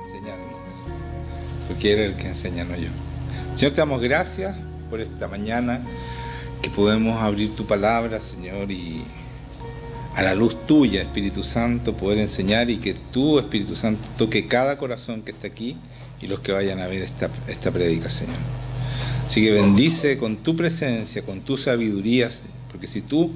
enseñarnos, porque Él es el que enseña, no yo. Señor, te damos gracias por esta mañana, que podemos abrir tu palabra, Señor, y a la luz tuya, Espíritu Santo, poder enseñar, y que tú, Espíritu Santo, toque cada corazón que está aquí y los que vayan a ver esta prédica, Señor. Así que bendice con tu presencia, con tu sabiduría, porque si tú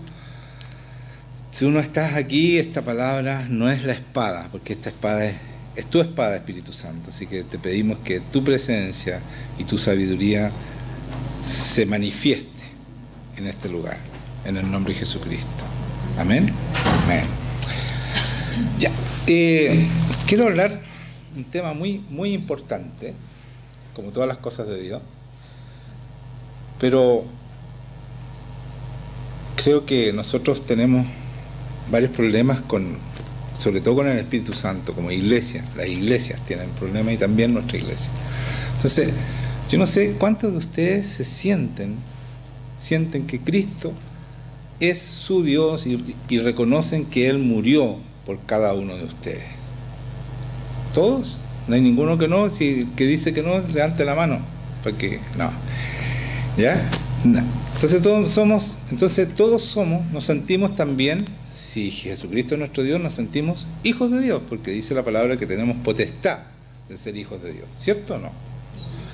no estás aquí, esta palabra no es la espada, porque esta espada es tu espada, Espíritu Santo. Así que te pedimos que tu presencia y tu sabiduría se manifieste en este lugar, en el nombre de Jesucristo. Amén. Amén. Ya. Quiero hablar un tema muy, muy importante, como todas las cosas de Dios, pero creo que nosotros tenemos varios problemas sobre todo con el Espíritu Santo, como iglesia. Las iglesias tienen problemas y también nuestra iglesia. Entonces, yo no sé cuántos de ustedes se sienten que Cristo es su Dios y reconocen que Él murió por cada uno de ustedes. ¿Todos? No hay ninguno que no. Si que dice que no, levante la mano, porque no. ¿Ya? No. Entonces todos somos, nos sentimos también, si Jesucristo es nuestro Dios, nos sentimos hijos de Dios, porque dice la palabra que tenemos potestad de ser hijos de Dios, ¿cierto o no?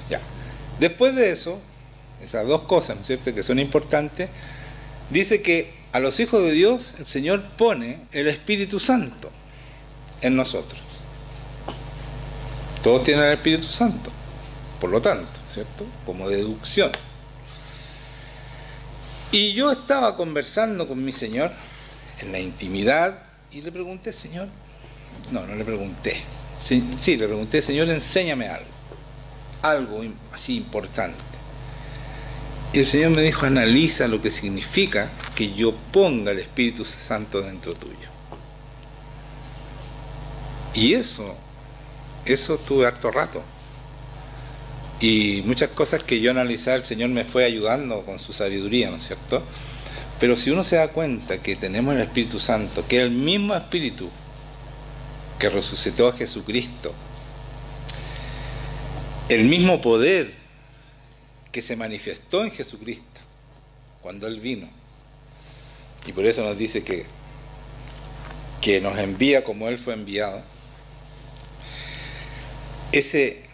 Ya. Después de eso, esas dos cosas, ¿no es cierto?, que son importantes, dice que a los hijos de Dios el Señor pone el Espíritu Santo en nosotros. Todos tienen el Espíritu Santo, por lo tanto, ¿cierto?, como deducción. Y yo estaba conversando con mi Señor en la intimidad y le pregunté, Señor, no le pregunté, sí, le pregunté, Señor, enséñame algo así importante. Y el Señor me dijo, analiza lo que significa que yo ponga el Espíritu Santo dentro tuyo. Y eso tuve harto rato. Y muchas cosas que yo analizaba, el Señor me fue ayudando con su sabiduría, ¿no es cierto? Pero si uno se da cuenta que tenemos el Espíritu Santo, que es el mismo Espíritu que resucitó a Jesucristo, el mismo poder que se manifestó en Jesucristo cuando Él vino, y por eso nos dice que nos envía como Él fue enviado, ese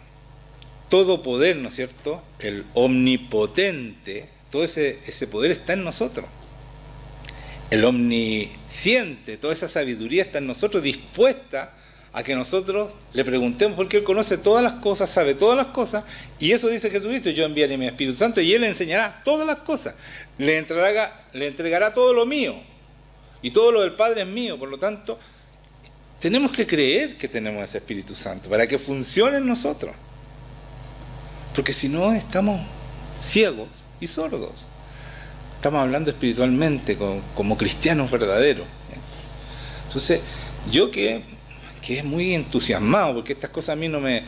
todo poder, ¿no es cierto?, el omnipotente, todo ese poder está en nosotros. El omnisciente, toda esa sabiduría está en nosotros, dispuesta a que nosotros le preguntemos, porque Él conoce todas las cosas, sabe todas las cosas, y eso dice Jesucristo, yo enviaré mi Espíritu Santo y Él le enseñará todas las cosas, le entregará todo lo mío, y todo lo del Padre es mío. Por lo tanto, tenemos que creer que tenemos ese Espíritu Santo para que funcione en nosotros, porque si no estamos ciegos y sordos. Estamos hablando espiritualmente como cristianos verdaderos. Entonces, yo que es muy entusiasmado, porque estas cosas a mí no me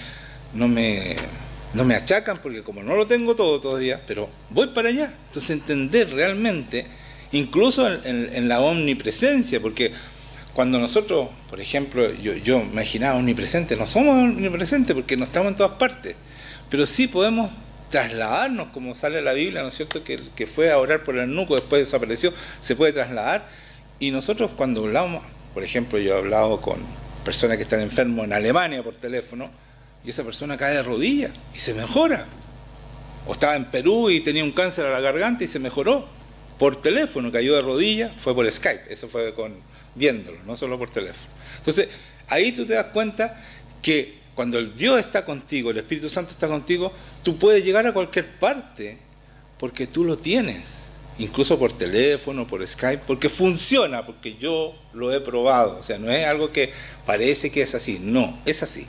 achacan, porque como no lo tengo todo todavía, pero voy para allá. Entonces, entender realmente, incluso en la omnipresencia, porque cuando nosotros, por ejemplo, yo imaginaba omnipresente, no somos omnipresentes porque no estamos en todas partes, pero sí podemos trasladarnos, como sale en la Biblia, ¿no es cierto?, que fue a orar por el eunuco, después desapareció, se puede trasladar. Y nosotros cuando hablamos, por ejemplo, yo he hablado con personas que están enfermos en Alemania por teléfono, y esa persona cae de rodillas y se mejora. O estaba en Perú y tenía un cáncer a la garganta y se mejoró por teléfono, cayó de rodillas, fue por Skype, eso fue viéndolo, no solo por teléfono. Entonces, ahí tú te das cuenta que cuando el Dios está contigo, el Espíritu Santo está contigo, tú puedes llegar a cualquier parte porque tú lo tienes, incluso por teléfono, por Skype, porque funciona, porque yo lo he probado. O sea, no es algo que parece que es así, no, es así.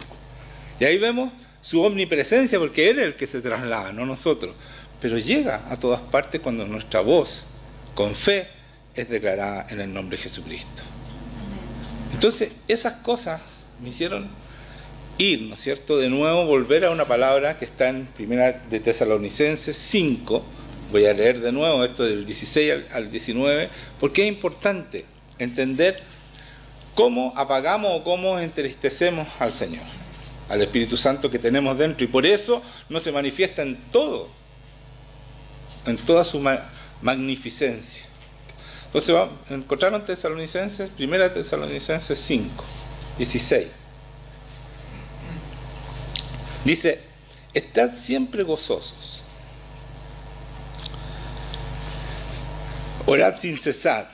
Y ahí vemos su omnipresencia, porque Él es el que se traslada, no nosotros. Pero llega a todas partes cuando nuestra voz, con fe, es declarada en el nombre de Jesucristo. Entonces, esas cosas me hicieron ir, ¿no es cierto?, de nuevo volver a una palabra que está en Primera de Tesalonicenses 5, voy a leer de nuevo esto del 16 al 19, porque es importante entender cómo apagamos o cómo entristecemos al Señor. al Espíritu Santo que tenemos dentro, y por eso no se manifiesta en todo, en toda su magnificencia. Entonces encontraron Tesalonicenses, 1 Tesalonicenses 5, 16. Dice: estad siempre gozosos, orad sin cesar,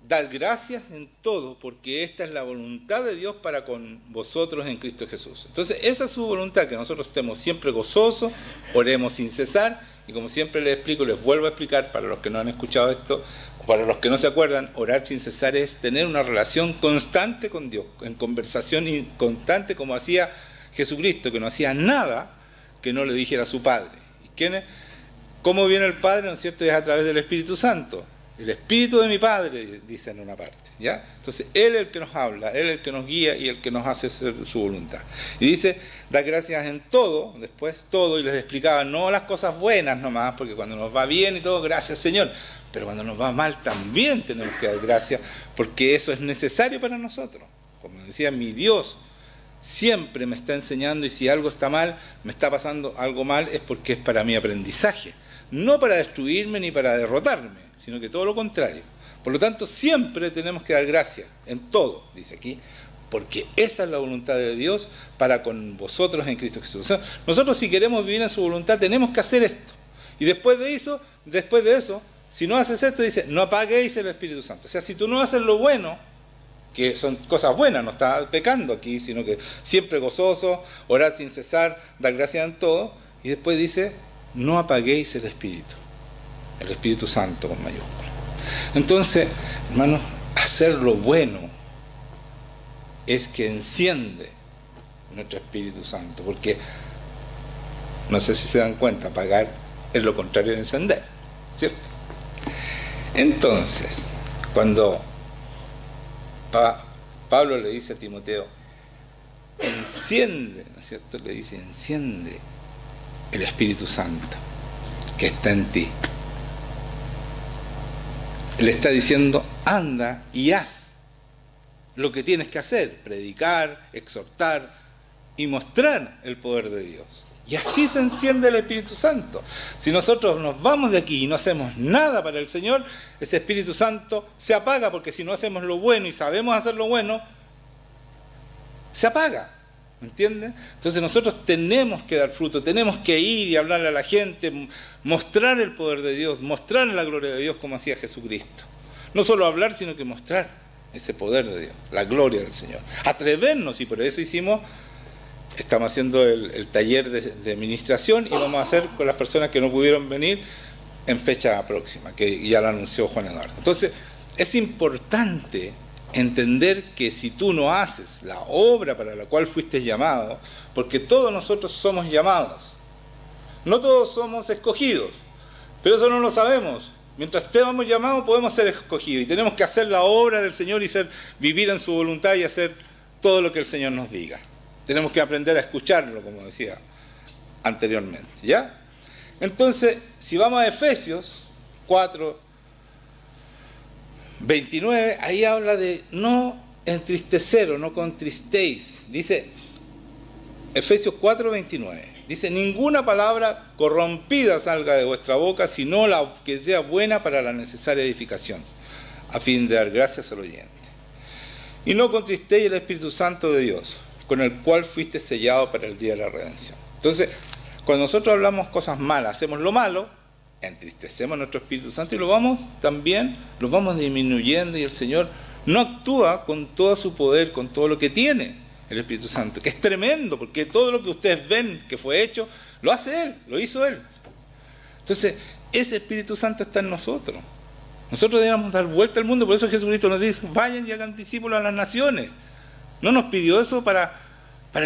dad gracias en todo, porque esta es la voluntad de Dios para con vosotros en Cristo Jesús. Entonces esa es su voluntad, que nosotros estemos siempre gozosos, oremos sin cesar, y como siempre les explico, les vuelvo a explicar para los que no han escuchado esto, para los que no se acuerdan, orar sin cesar es tener una relación constante con Dios, en conversación constante, como hacía Jesucristo, que no hacía nada que no le dijera a su Padre. ¿Y cómo viene el Padre? ¿No es cierto? Es a través del Espíritu Santo. El Espíritu de mi Padre, dice en una parte, ¿ya? Entonces, Él es el que nos habla, Él es el que nos guía y el que nos hace hacer su voluntad. Y dice, da gracias en todo, después todo, y les explicaba, no las cosas buenas nomás, porque cuando nos va bien y todo, gracias Señor, pero cuando nos va mal también tenemos que dar gracias, porque eso es necesario para nosotros. Como decía, mi Dios siempre me está enseñando, y si algo está mal, me está pasando algo mal, es porque es para mi aprendizaje, no para destruirme ni para derrotarme, sino que todo lo contrario. Por lo tanto, siempre tenemos que dar gracias en todo, dice aquí, porque esa es la voluntad de Dios para con vosotros en Cristo Jesús. O sea, nosotros, si queremos vivir en su voluntad, tenemos que hacer esto. Y después de eso, si no haces esto, dice, no apaguéis el Espíritu Santo. O sea, si tú no haces lo bueno, que son cosas buenas, no estás pecando aquí, sino que siempre gozoso, orar sin cesar, dar gracias en todo, y después dice, no apaguéis el Espíritu Santo con mayúscula. Entonces, hermanos, hacer lo bueno es que enciende nuestro Espíritu Santo, porque no sé si se dan cuenta, apagar es lo contrario de encender, ¿cierto? Entonces, cuando Pablo le dice a Timoteo, enciende, ¿no es cierto? Le dice, enciende el Espíritu Santo que está en ti. Le está diciendo, anda y haz lo que tienes que hacer, predicar, exhortar y mostrar el poder de Dios. Y así se enciende el Espíritu Santo. Si nosotros nos vamos de aquí y no hacemos nada para el Señor, ese Espíritu Santo se apaga, porque si no hacemos lo bueno y sabemos hacer lo bueno, se apaga. ¿Me entienden? Entonces nosotros tenemos que dar fruto, tenemos que ir y hablarle a la gente, mostrar el poder de Dios, mostrar la gloria de Dios como hacía Jesucristo. No solo hablar, sino que mostrar ese poder de Dios, la gloria del Señor. Atrevernos, y por eso estamos haciendo el taller de administración, y vamos a hacer con las personas que no pudieron venir en fecha próxima, que ya lo anunció Juan Eduardo. Entonces, es importante entender que si tú no haces la obra para la cual fuiste llamado, porque todos nosotros somos llamados, no todos somos escogidos, pero eso no lo sabemos. Mientras estemos llamados podemos ser escogidos, y tenemos que hacer la obra del Señor y vivir en su voluntad y hacer todo lo que el Señor nos diga. Tenemos que aprender a escucharlo, como decía anteriormente, ¿ya? Entonces, si vamos a Efesios 4, 29, ahí habla de no entristeceros, no contristéis. Dice, Efesios 4, 29, dice, ninguna palabra corrompida salga de vuestra boca, sino la que sea buena para la necesaria edificación, a fin de dar gracias al oyente. Y no contristéis el Espíritu Santo de Dios, con el cual fuiste sellado para el día de la redención. Entonces, cuando nosotros hablamos cosas malas, hacemos lo malo, entristecemos a nuestro Espíritu Santo y lo vamos disminuyendo, y el Señor no actúa con todo su poder, con todo lo que tiene el Espíritu Santo, que es tremendo, porque todo lo que ustedes ven que fue hecho, lo hace Él, lo hizo Él. Entonces, ese Espíritu Santo está en nosotros. Nosotros debemos dar vuelta al mundo, por eso Jesucristo nos dice, vayan y hagan discípulos a las naciones. No nos pidió eso para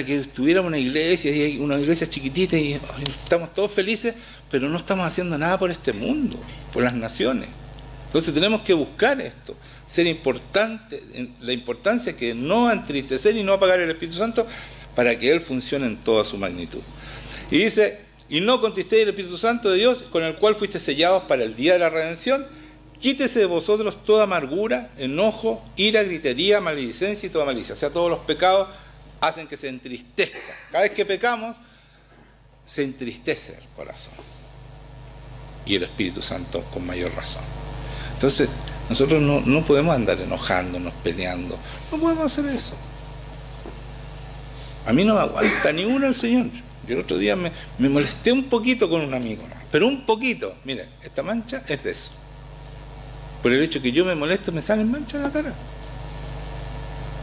que tuviéramos una iglesia chiquitita y estamos todos felices, pero no estamos haciendo nada por este mundo, por las naciones. Entonces tenemos que buscar esto, ser importante, la importancia que no entristecer y no apagar el Espíritu Santo para que Él funcione en toda su magnitud. Y dice, y no contristéis el Espíritu Santo de Dios, con el cual fuiste sellados para el día de la redención. Quítese de vosotros toda amargura, enojo, ira, gritería, maledicencia y toda malicia. O sea, todos los pecados hacen que se entristezca. Cada vez que pecamos, se entristece el corazón. Y el Espíritu Santo con mayor razón. Entonces, nosotros no podemos andar enojándonos, peleando. No podemos hacer eso. A mí no me aguanta ni uno el Señor. Yo el otro día me molesté un poquito con un amigo, ¿no? Pero un poquito. Mire, esta mancha es de eso. Por el hecho que yo me molesto, me salen manchas en la cara.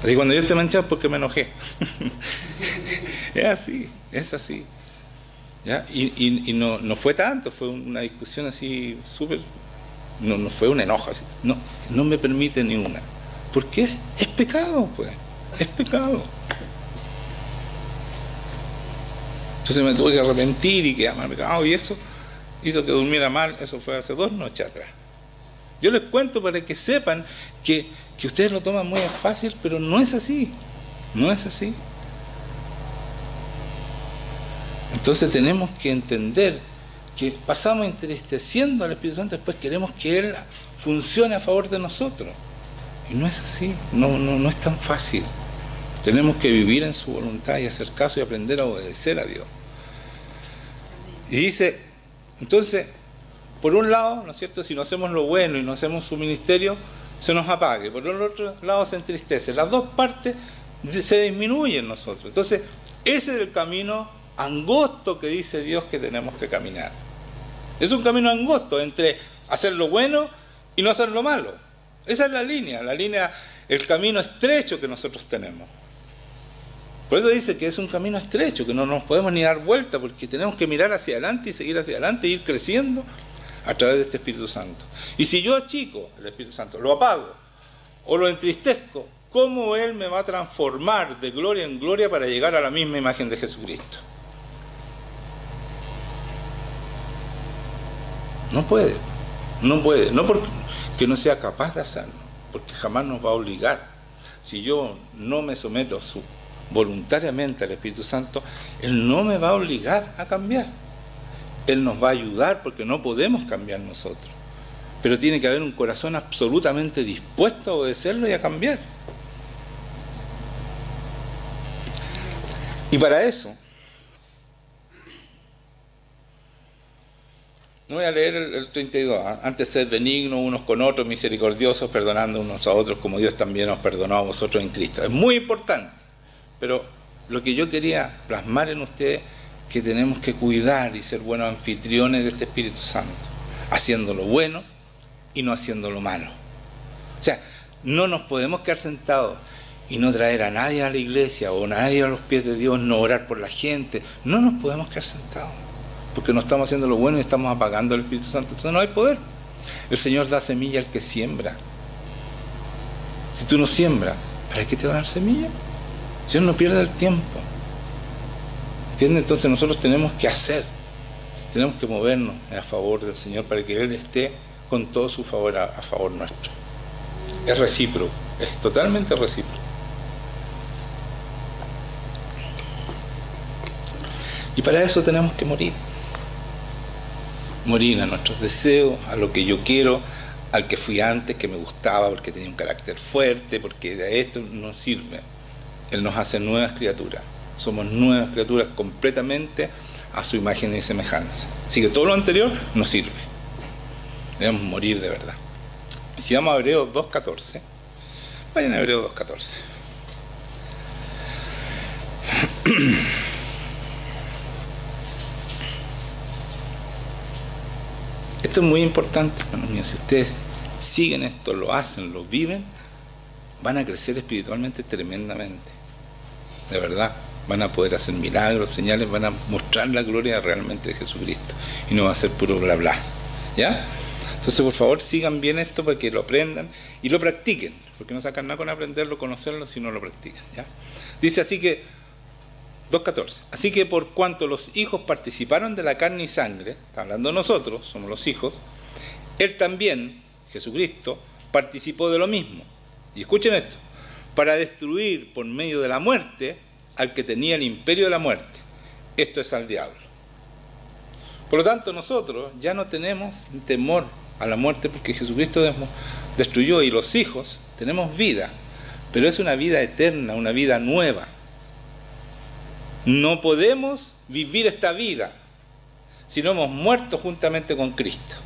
Así cuando yo estoy manchado es porque me enojé. Es así, es así. ¿Ya? Y no fue tanto, fue una discusión así súper... No fue un enojo así. No me permite ni una. ¿Por qué? Es pecado, pues. Es pecado. Entonces me tuve que arrepentir y quedar mal pecado, y eso hizo que durmiera mal. Eso fue hace 2 noches atrás. Yo les cuento para que sepan que ustedes lo toman muy fácil, pero no es así. No es así. Entonces tenemos que entender que pasamos entristeciendo al Espíritu Santo, después queremos que Él funcione a favor de nosotros. Y no es así, no es tan fácil. Tenemos que vivir en su voluntad y hacer caso y aprender a obedecer a Dios. Y dice, entonces, por un lado, ¿no es cierto?, si no hacemos lo bueno y no hacemos su ministerio, se nos apague. Por el otro lado se entristece. Las dos partes se disminuyen en nosotros. Entonces, ese es el camino angosto que dice Dios que tenemos que caminar. Es un camino angosto entre hacer lo bueno y no hacer lo malo. Esa es la línea, el camino estrecho que nosotros tenemos. Por eso dice que es un camino estrecho, que no nos podemos ni dar vuelta, porque tenemos que mirar hacia adelante y seguir hacia adelante e ir creciendo a través de este Espíritu Santo. Y si yo achico el Espíritu Santo, lo apago o lo entristezco, ¿cómo Él me va a transformar de gloria en gloria para llegar a la misma imagen de Jesucristo? No puede, no porque no sea capaz de hacerlo, porque jamás nos va a obligar. Si yo no me someto voluntariamente al Espíritu Santo, Él no me va a obligar a cambiar. Él nos va a ayudar porque no podemos cambiar nosotros. Pero tiene que haber un corazón absolutamente dispuesto a obedecerlo y a cambiar. Y para eso, no voy a leer el 32, antes ser benignos unos con otros, misericordiosos, perdonando unos a otros como Dios también nos perdonó a vosotros en Cristo. Es muy importante, pero lo que yo quería plasmar en ustedes, que tenemos que cuidar y ser buenos anfitriones de este Espíritu Santo, haciendo lo bueno y no haciendo lo malo. O sea, no nos podemos quedar sentados y no traer a nadie a la iglesia o a nadie a los pies de Dios, no orar por la gente. No nos podemos quedar sentados, porque no estamos haciendo lo bueno y estamos apagando el Espíritu Santo. Entonces no hay poder. El Señor da semilla al que siembra. Si tú no siembras, ¿para qué te va a dar semilla? El Señor no pierde el tiempo. ¿Entiendes? Entonces nosotros tenemos que hacer, tenemos que movernos a favor del Señor para que Él esté con todo su favor a favor nuestro. Es recíproco, es totalmente recíproco. Y para eso tenemos que morir. Morir a nuestros deseos, a lo que yo quiero, al que fui antes, que me gustaba, porque tenía un carácter fuerte, porque esto no sirve. Él nos hace nuevas criaturas. Somos nuevas criaturas completamente a su imagen y semejanza. Así que todo lo anterior no sirve. Debemos morir de verdad. Y si vamos a Hebreos 2.14, vayan a Hebreos 2.14. Esto es muy importante, hermanos míos. Si ustedes siguen esto, lo hacen, lo viven, van a crecer espiritualmente tremendamente. De verdad. Van a poder hacer milagros, señales, van a mostrar la gloria realmente de Jesucristo. Y no va a ser puro bla bla. ¿Ya? Entonces, por favor, sigan bien esto para que lo aprendan y lo practiquen. Porque no sacan nada con aprenderlo, conocerlo, si no lo practican. ¿Ya? Dice así que, 2.14. Así que por cuanto los hijos participaron de la carne y sangre, está hablando nosotros, somos los hijos, Él también, Jesucristo, participó de lo mismo. Y escuchen esto. Para destruir por medio de la muerte al que tenía el imperio de la muerte, esto es al diablo. Por lo tanto, nosotros ya no tenemos temor a la muerte porque Jesucristo destruyó, y los hijos tenemos vida, pero es una vida eterna, una vida nueva. No podemos vivir esta vida si no hemos muerto juntamente con Cristo.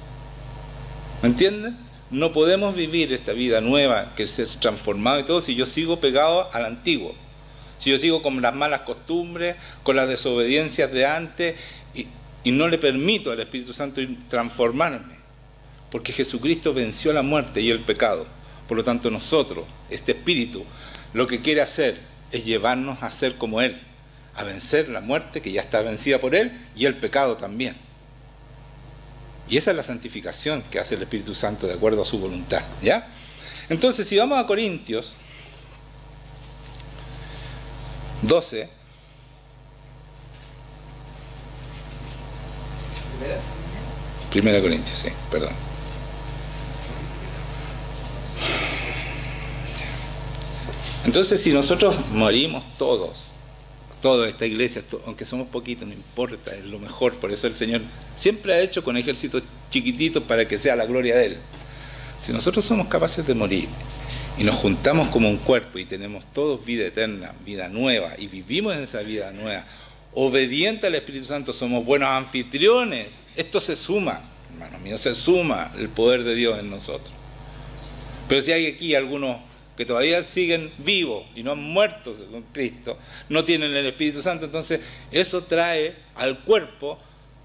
¿Me entienden? No podemos vivir esta vida nueva, que es ser transformado y todo, si yo sigo pegado al antiguo. Si yo sigo con las malas costumbres, con las desobediencias de antes, y no le permito al Espíritu Santo transformarme. Porque Jesucristo venció la muerte y el pecado. Por lo tanto, nosotros, este Espíritu, lo que quiere hacer es llevarnos a ser como Él, a vencer la muerte que ya está vencida por Él y el pecado también. Y esa es la santificación que hace el Espíritu Santo de acuerdo a su voluntad, ¿ya? Entonces, si vamos a Corintios 12, Primera Corintios, sí, perdón. Entonces, si nosotros morimos todos, toda esta iglesia, aunque somos poquitos, no importa, es lo mejor. Por eso el Señor siempre ha hecho con ejércitos chiquititos para que sea la gloria de Él. Si nosotros somos capaces de morir y nos juntamos como un cuerpo y tenemos todos vida eterna, vida nueva, y vivimos en esa vida nueva, obediente al Espíritu Santo, somos buenos anfitriones, esto se suma, hermanos míos, se suma el poder de Dios en nosotros. Pero si hay aquí algunos que todavía siguen vivos y no han muerto con Cristo, no tienen el Espíritu Santo, entonces eso trae al cuerpo,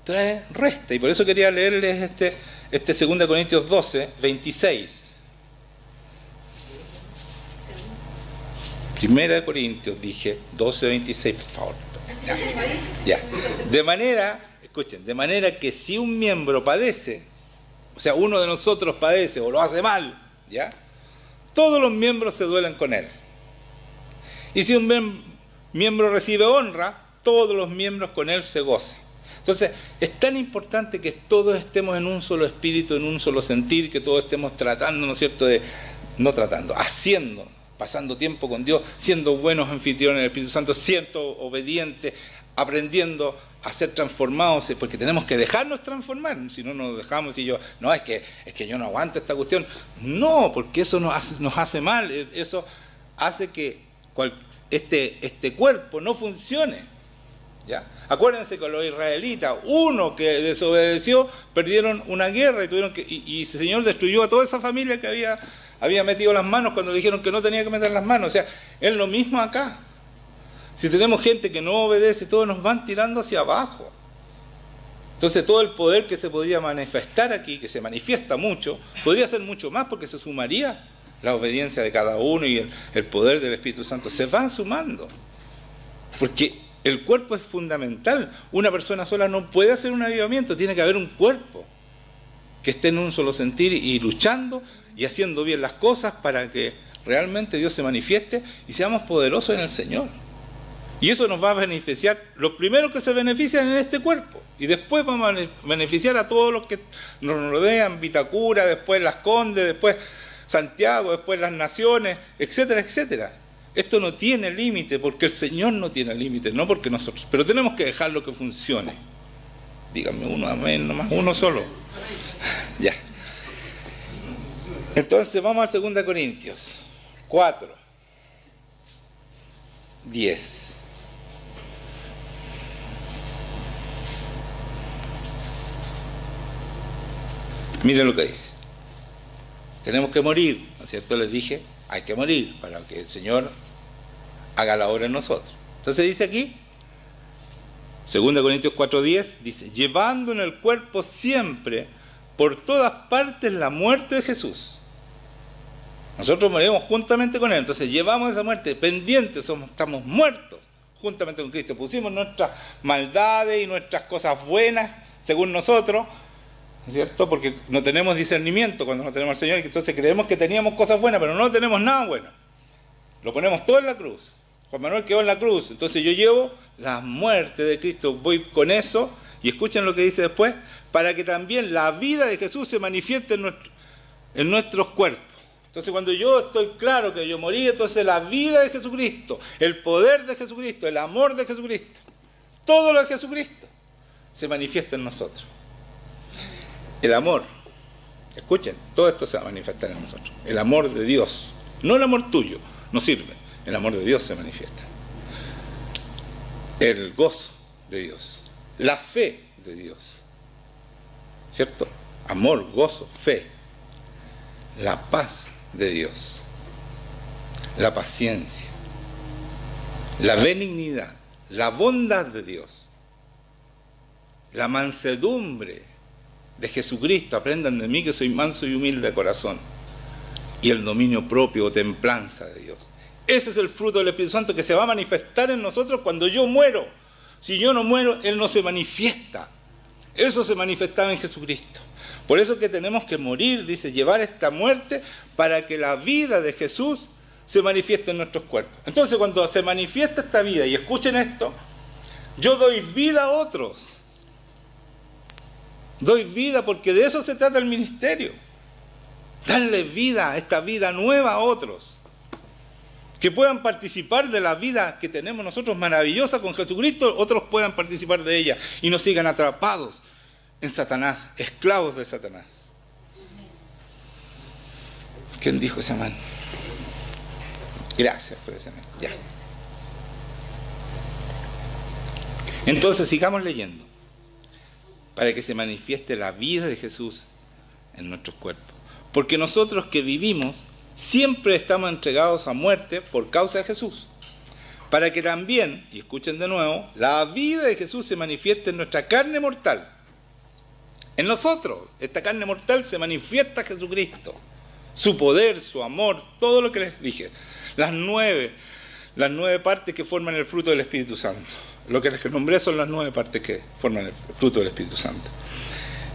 trae resta. Y por eso quería leerles este 2 Corintios 12, 26. 1 Corintios, dije, 12, 26, por favor. Ya. De manera, escuchen, de manera que si un miembro padece, o sea, uno de nosotros padece o lo hace mal, ¿ya? Todos los miembros se duelen con él. Y si un miembro recibe honra, todos los miembros con él se gozan. Entonces, es tan importante que todos estemos en un solo espíritu, en un solo sentir, que todos estemos tratando, ¿no es cierto?, haciendo, pasando tiempo con Dios, siendo buenos anfitriones del Espíritu Santo, siendo obedientes, aprendiendo a ser transformados, porque tenemos que dejarnos transformar. Si no nos dejamos y yo, no, es que yo no aguanto esta cuestión. No, porque eso nos hace mal, eso hace que este cuerpo no funcione. ¿Ya? Acuérdense con los israelitas, uno que desobedeció, perdieron una guerra y el Señor destruyó a toda esa familia que había metido las manos cuando le dijeron que no tenía que meter las manos. O sea, es lo mismo acá. Si tenemos gente que no obedece, todos nos van tirando hacia abajo. Entonces todo el poder que se podría manifestar aquí, que se manifiesta mucho, podría ser mucho más porque se sumaría la obediencia de cada uno y el poder del Espíritu Santo. Se van sumando. Porque el cuerpo es fundamental. Una persona sola no puede hacer un avivamiento, tiene que haber un cuerpo que esté en un solo sentir y luchando y haciendo bien las cosas para que realmente Dios se manifieste y seamos poderosos en el Señor. Y eso nos va a beneficiar, los primeros que se benefician en este cuerpo, y después vamos a beneficiar a todos los que nos rodean, Vitacura, después Las Condes, después Santiago, después las naciones, etcétera, etcétera. Esto no tiene límite, porque el Señor no tiene límite, no porque nosotros, pero tenemos que dejarlo que funcione. Díganme uno, amén, nomás uno solo. Ya. Entonces vamos a 2 Corintios 4, 10. Miren lo que dice. Tenemos que morir, ¿no es cierto? Les dije, hay que morir para que el Señor haga la obra en nosotros. Entonces dice aquí, 2 Corintios 4:10, dice, llevando en el cuerpo siempre, por todas partes, la muerte de Jesús. Nosotros morimos juntamente con Él, entonces llevamos esa muerte, pendientes, estamos muertos juntamente con Cristo. Pusimos nuestras maldades y nuestras cosas buenas, según nosotros, ¿no es cierto? Porque no tenemos discernimiento cuando no tenemos al Señor, y entonces creemos que teníamos cosas buenas, pero no tenemos nada bueno. Lo ponemos todo en la cruz. Juan Manuel quedó en la cruz, entonces yo llevo la muerte de Cristo, voy con eso, y escuchen lo que dice después, para que también la vida de Jesús se manifieste en nuestros cuerpos. Entonces cuando yo estoy claro que yo morí, entonces la vida de Jesucristo, el poder de Jesucristo, el amor de Jesucristo, todo lo de Jesucristo se manifiesta en nosotros. El amor, escuchen, todo esto se va a manifestar en nosotros. El amor de Dios, no el amor tuyo, no sirve. El amor de Dios se manifiesta. el gozo de Dios, la fe de Dios, ¿cierto? Amor, gozo, fe, la paz de Dios, la paciencia, la benignidad, la bondad de Dios, la mansedumbre de Jesucristo. Aprendan de mí que soy manso y humilde de corazón. Y el dominio propio o templanza de Dios. Ese es el fruto del Espíritu Santo que se va a manifestar en nosotros cuando yo muero. Si yo no muero, Él no se manifiesta. Eso se manifestaba en Jesucristo. Por eso que tenemos que morir, dice, llevar esta muerte para que la vida de Jesús se manifieste en nuestros cuerpos. Entonces, cuando se manifiesta esta vida, y escuchen esto, yo doy vida a otros. Doy vida porque de eso se trata el ministerio. Darle vida, esta vida nueva a otros. Que puedan participar de la vida que tenemos nosotros maravillosa con Jesucristo, otros puedan participar de ella y no sigan atrapados en Satanás, esclavos de Satanás. ¿Quién dijo ese amén? Gracias por ese amén. Ya. Entonces sigamos leyendo para que se manifieste la vida de Jesús en nuestros cuerpos. Porque nosotros que vivimos siempre estamos entregados a muerte por causa de Jesús, para que también, y escuchen de nuevo, la vida de Jesús se manifieste en nuestra carne mortal. En nosotros, esta carne mortal se manifiesta Jesucristo, su poder, su amor, todo lo que les dije. Las nueve partes que forman el fruto del Espíritu Santo. Lo que les nombré son las 9 partes que forman el fruto del Espíritu Santo.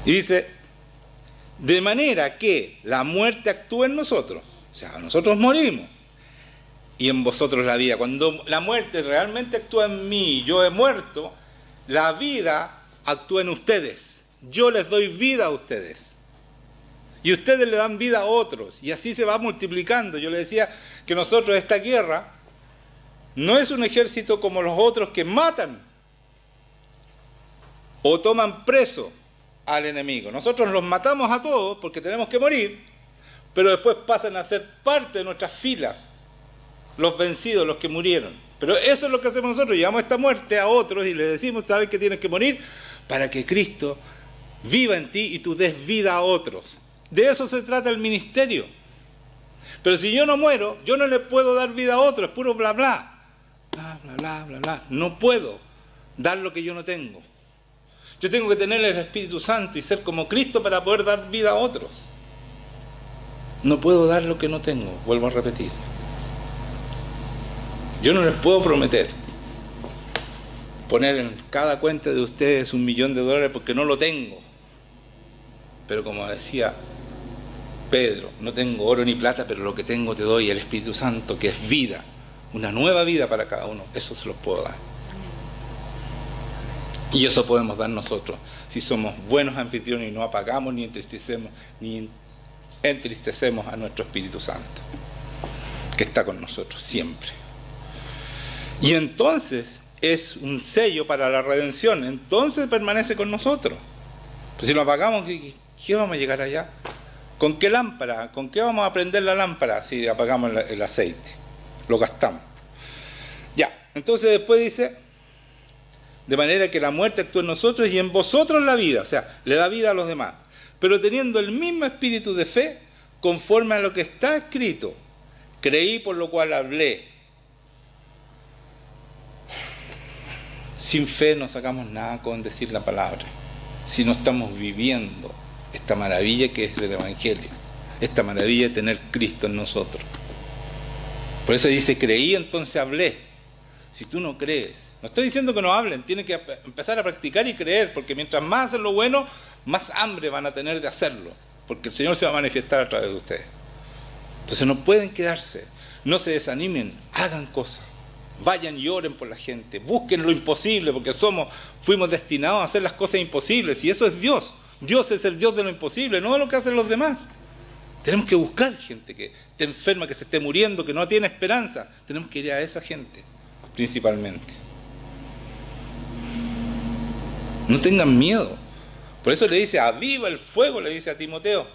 Y dice, de manera que la muerte actúa en nosotros. O sea, nosotros morimos. Y en vosotros la vida. Cuando la muerte realmente actúa en mí y yo he muerto, la vida actúa en ustedes. Yo les doy vida a ustedes. Y ustedes le dan vida a otros. Y así se va multiplicando. Yo les decía que nosotros esta guerra no es un ejército como los otros que matan o toman preso al enemigo. Nosotros los matamos a todos porque tenemos que morir, pero después pasan a ser parte de nuestras filas, los vencidos, los que murieron. Pero eso es lo que hacemos nosotros, llevamos esta muerte a otros y les decimos, sabes que tienes que morir para que Cristo viva en ti y tú des vida a otros. De eso se trata el ministerio. Pero si yo no muero, yo no le puedo dar vida a otros, es puro bla bla. Bla, bla, bla, bla, bla. No puedo dar lo que yo no tengo. Yo tengo que tener el Espíritu Santo y ser como Cristo para poder dar vida a otros. No puedo dar lo que no tengo, vuelvo a repetir. Yo no les puedo prometer poner en cada cuenta de ustedes $1.000.000 porque no lo tengo. Pero como decía Pedro, no tengo oro ni plata, pero lo que tengo te doy, el Espíritu Santo, que es vida. Una nueva vida para cada uno, eso se los puedo dar. Y eso podemos dar nosotros, si somos buenos anfitriones y no apagamos ni entristecemos a nuestro Espíritu Santo, que está con nosotros siempre. Y entonces es un sello para la redención, entonces permanece con nosotros. Pues si lo apagamos, ¿qué vamos a llegar allá? ¿Con qué lámpara? ¿Con qué vamos a prender la lámpara si apagamos el aceite? Lo gastamos. Ya, entonces después dice, de manera que la muerte actúa en nosotros y en vosotros la vida, o sea, le da vida a los demás, pero teniendo el mismo espíritu de fe, conforme a lo que está escrito, creí por lo cual hablé. Sin fe no sacamos nada con decir la palabra, si no estamos viviendo esta maravilla que es el Evangelio, esta maravilla de tener Cristo en nosotros. Por eso dice, creí, entonces hablé. Si tú no crees, no estoy diciendo que no hablen, tienen que empezar a practicar y creer, porque mientras más hacen lo bueno, más hambre van a tener de hacerlo, porque el Señor se va a manifestar a través de ustedes. Entonces no pueden quedarse, no se desanimen, hagan cosas, vayan y oren por la gente, busquen lo imposible, porque fuimos destinados a hacer las cosas imposibles, y eso es Dios. Dios es el Dios de lo imposible, no de lo que hacen los demás. Tenemos que buscar gente que esté enferma, que se esté muriendo, que no tiene esperanza. Tenemos que ir a esa gente, principalmente. No tengan miedo. Por eso le dice, aviva el fuego, le dice a Timoteo.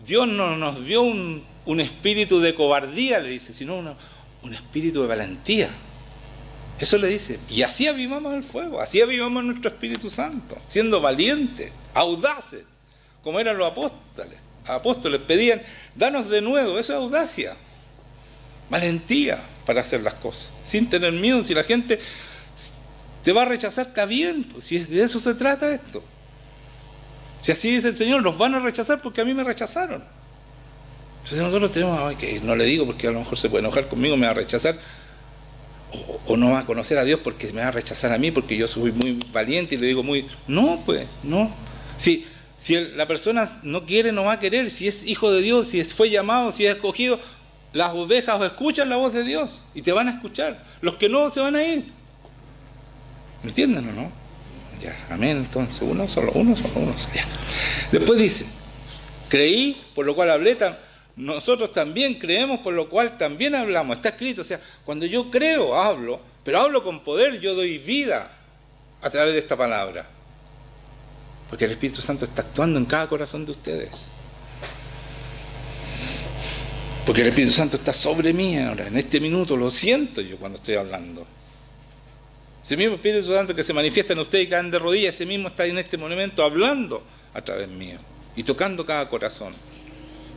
Dios no nos dio un espíritu de cobardía, le dice, sino un espíritu de valentía. Eso le dice. Y así avivamos el fuego, así avivamos nuestro Espíritu Santo, siendo valientes, audaces, como eran los apóstoles. Apóstoles pedían, danos de nuevo, eso es audacia, valentía para hacer las cosas, sin tener miedo. Si la gente te va a rechazar, está bien, pues, si de eso se trata esto. Si así dice el Señor, los van a rechazar porque a mí me rechazaron. Entonces nosotros tenemos, que no le digo porque a lo mejor se puede enojar conmigo, me va a rechazar, o no va a conocer a Dios porque me va a rechazar a mí, porque yo soy muy valiente y le digo muy... No, pues, no. Si la persona no quiere, no va a querer. Si es hijo de Dios, si fue llamado, si es escogido, las ovejas escuchan la voz de Dios y te van a escuchar. Los que no, se van a ir. ¿Entienden o no? Ya, amén. Entonces, uno solo. Ya. Después dice, creí, por lo cual hablé. Nosotros también creemos, por lo cual también hablamos. Está escrito, o sea, cuando yo creo, hablo, pero hablo con poder, yo doy vida a través de esta palabra. Porque el Espíritu Santo está actuando en cada corazón de ustedes. Porque el Espíritu Santo está sobre mí ahora, en este minuto, lo siento yo cuando estoy hablando. Ese mismo Espíritu Santo que se manifiesta en ustedes y caen de rodillas, ese mismo está en este momento hablando a través mío y tocando cada corazón.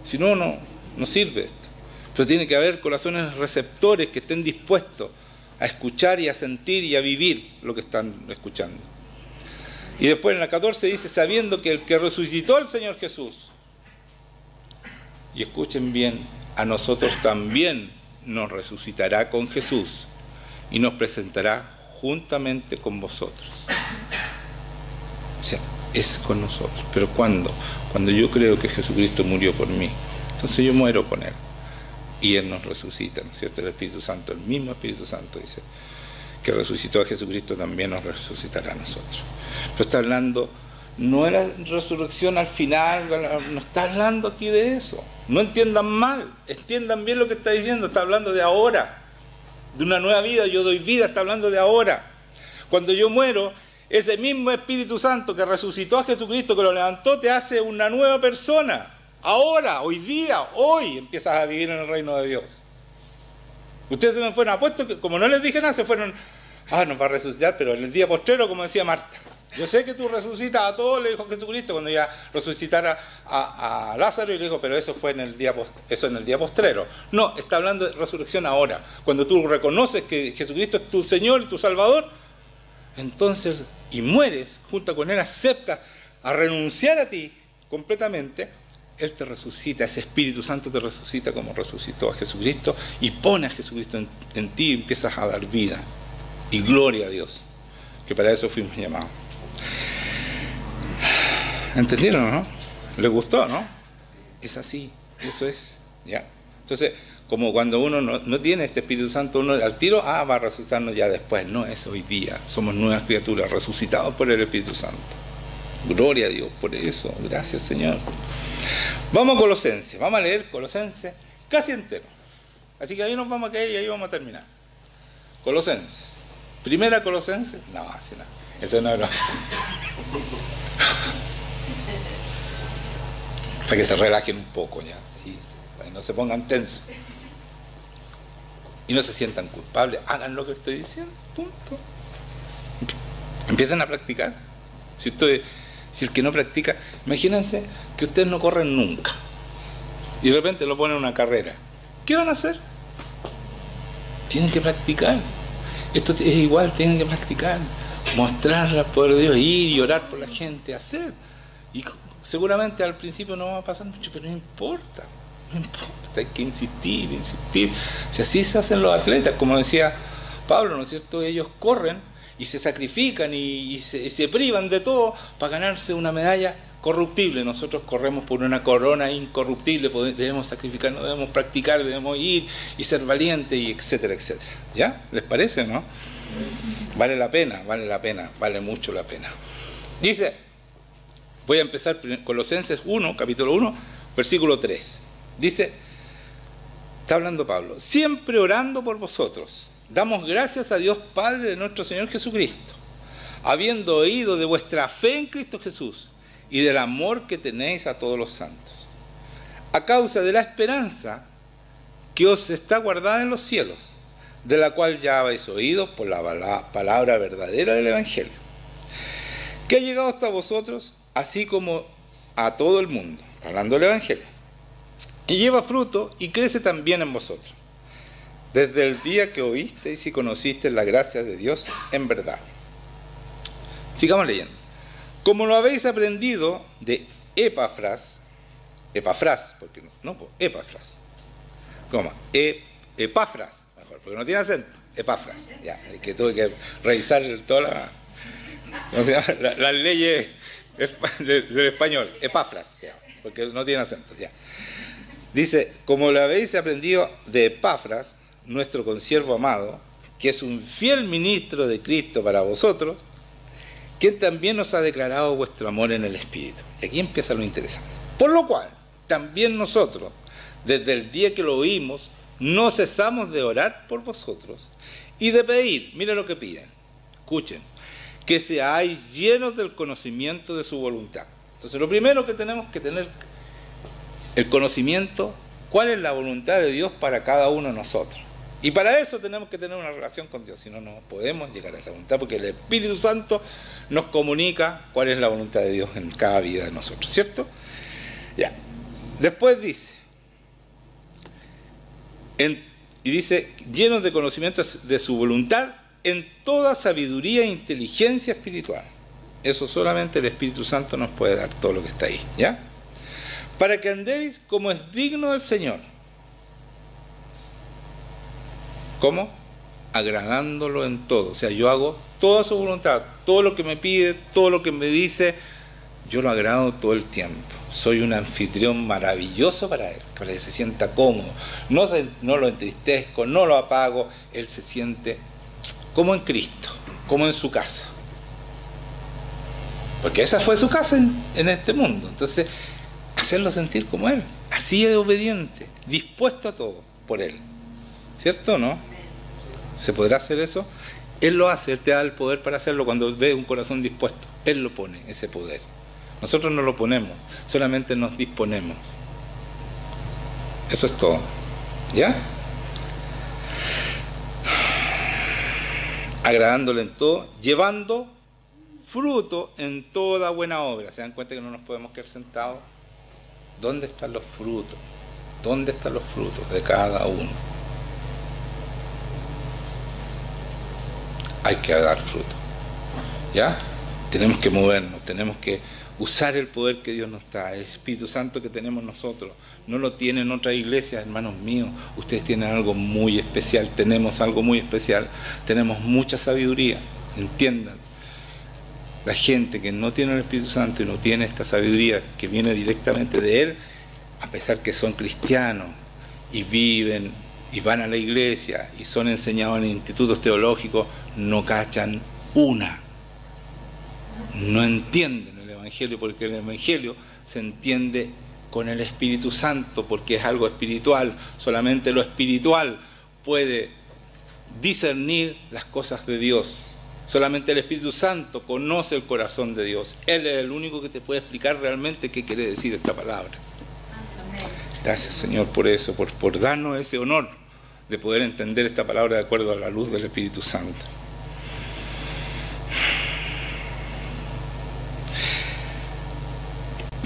Si no, no sirve esto. Pero tiene que haber corazones receptores que estén dispuestos a escuchar y a sentir y a vivir lo que están escuchando. Y después en la 14 dice, sabiendo que el que resucitó al Señor Jesús, y escuchen bien, a nosotros también nos resucitará con Jesús y nos presentará juntamente con vosotros. O sea, es con nosotros. ¿Pero cuándo? Cuando yo creo que Jesucristo murió por mí, entonces yo muero con Él y Él nos resucita, ¿no es cierto? El Espíritu Santo, el mismo Espíritu Santo dice que resucitó a Jesucristo, también nos resucitará a nosotros. Pero está hablando, no de la resurrección al final, no está hablando aquí de eso. No entiendan mal, entiendan bien lo que está diciendo. Está hablando de ahora, de una nueva vida. Yo doy vida, está hablando de ahora. Cuando yo muero, ese mismo Espíritu Santo que resucitó a Jesucristo, que lo levantó, te hace una nueva persona. Ahora, hoy día, hoy empiezas a vivir en el reino de Dios. Ustedes se me fueron apuestos, que como no les dije nada, se fueron, nos va a resucitar, pero en el día postrero, como decía Marta. Yo sé que tú resucitas a todos, le dijo Jesucristo, cuando ya resucitara a Lázaro, y le dijo, pero eso fue en el día postrero. No, está hablando de resurrección ahora. Cuando tú reconoces que Jesucristo es tu Señor y tu Salvador, entonces, y mueres junto con Él, aceptas a renunciar a ti completamente, Él te resucita, ese Espíritu Santo te resucita como resucitó a Jesucristo y pone a Jesucristo en ti y empiezas a dar vida. Y gloria a Dios, que para eso fuimos llamados. ¿Entendieron o no? ¿Les gustó, no? Es así, eso es, ¿ya? Entonces, como cuando uno no tiene este Espíritu Santo, uno al tiro, va a resucitarnos ya después. No, es hoy día. Somos nuevas criaturas, resucitados por el Espíritu Santo. Gloria a Dios por eso. Gracias, Señor. Vamos a Colosenses. Vamos a leer Colosenses casi entero. Así que ahí nos vamos a quedar y ahí vamos a terminar. Colosenses. Primera Colosenses. No, así no. Eso no era. Para que se relajen un poco ya. ¿Sí? Para que no se pongan tensos. Y no se sientan culpables. Hagan lo que estoy diciendo. Punto. Empiecen a practicar. Si el que no practica, imagínense que ustedes no corren nunca. Y de repente lo ponen en una carrera. ¿Qué van a hacer? Tienen que practicar. Esto es igual, tienen que practicar. Mostrar al poder de Dios, ir y orar por la gente, hacer. Y seguramente al principio no va a pasar mucho, pero no importa. No importa, hay que insistir. Si así se hacen los atletas, como decía Pablo, ¿no es cierto? Ellos corren y se sacrifican y se privan de todo para ganarse una medalla corruptible. Nosotros corremos por una corona incorruptible, debemos sacrificarnos, debemos practicar, debemos ir y ser valientes, y etcétera, etcétera. ¿Ya? ¿Les parece, no? Vale la pena, vale mucho la pena. Dice, voy a empezar Colosenses 1, capítulo 1, versículo 3. Dice, está hablando Pablo, siempre orando por vosotros, damos gracias a Dios Padre de nuestro Señor Jesucristo, habiendo oído de vuestra fe en Cristo Jesús y del amor que tenéis a todos los santos, a causa de la esperanza que os está guardada en los cielos, de la cual ya habéis oído por la palabra verdadera del Evangelio, que ha llegado hasta vosotros, así como a todo el mundo, hablando del Evangelio, y lleva fruto y crece también en vosotros, desde el día que oísteis y conocisteis la gracia de Dios en verdad. Sigamos leyendo. Como lo habéis aprendido de Epafras, porque Epafras, ¿cómo? Epafras, mejor, porque no tiene acento, Epafras, ya, que tuve que revisar todas las leyes del español, Epafras, ya, porque no tiene acento, ya. Dice, como lo habéis aprendido de Epafras, nuestro consiervo amado, que es un fiel ministro de Cristo para vosotros, quien también nos ha declarado vuestro amor en el Espíritu. Y aquí empieza lo interesante. Por lo cual, también nosotros, desde el día que lo oímos, no cesamos de orar por vosotros y de pedir, miren lo que piden, escuchen, que seáis llenos del conocimiento de su voluntad. Entonces, lo primero que tenemos que tener, el conocimiento, cuál es la voluntad de Dios para cada uno de nosotros. Y para eso tenemos que tener una relación con Dios, si no, no podemos llegar a esa voluntad, porque el Espíritu Santo nos comunica cuál es la voluntad de Dios en cada vida de nosotros, ¿cierto? Ya. Después dice, llenos de conocimiento de su voluntad en toda sabiduría e inteligencia espiritual. Eso solamente el Espíritu Santo nos puede dar, todo lo que está ahí, ¿ya? Para que andéis como es digno del Señor. ¿Cómo? Agradándolo en todo. O sea, yo hago toda su voluntad, todo lo que me pide, todo lo que me dice, yo lo agrado todo el tiempo. Soy un anfitrión maravilloso para él, para que se sienta cómodo. No lo entristezco, no lo apago. Él se siente como en Cristo, como en su casa. Porque esa fue su casa en este mundo. Entonces, hacerlo sentir como él, así de obediente, dispuesto a todo por él. ¿Cierto o no? ¿Se podrá hacer eso? Él lo hace, Él te da el poder para hacerlo cuando ve un corazón dispuesto. Él lo pone, ese poder. Nosotros no lo ponemos, solamente nos disponemos. Eso es todo. ¿Ya? Agradándole en todo, llevando fruto en toda buena obra. ¿Se dan cuenta que no nos podemos quedar sentados? ¿Dónde están los frutos? ¿Dónde están los frutos de cada uno? Hay que dar fruto. ¿Ya? Tenemos que movernos, tenemos que usar el poder que Dios nos da, el Espíritu Santo que tenemos nosotros. No lo tienen otras iglesias, hermanos míos. Ustedes tienen algo muy especial, tenemos algo muy especial, tenemos mucha sabiduría, entiendan. La gente que no tiene el Espíritu Santo y no tiene esta sabiduría que viene directamente de Él, a pesar que son cristianos y viven y van a la iglesia y son enseñados en institutos teológicos, no cachan una. No entienden el Evangelio, porque el Evangelio se entiende con el Espíritu Santo, porque es algo espiritual. Solamente lo espiritual puede discernir las cosas de Dios. Solamente el Espíritu Santo conoce el corazón de Dios. Él es el único que te puede explicar realmente qué quiere decir esta palabra. Gracias, Señor, por eso, por darnos ese honor de poder entender esta palabra de acuerdo a la luz del Espíritu Santo.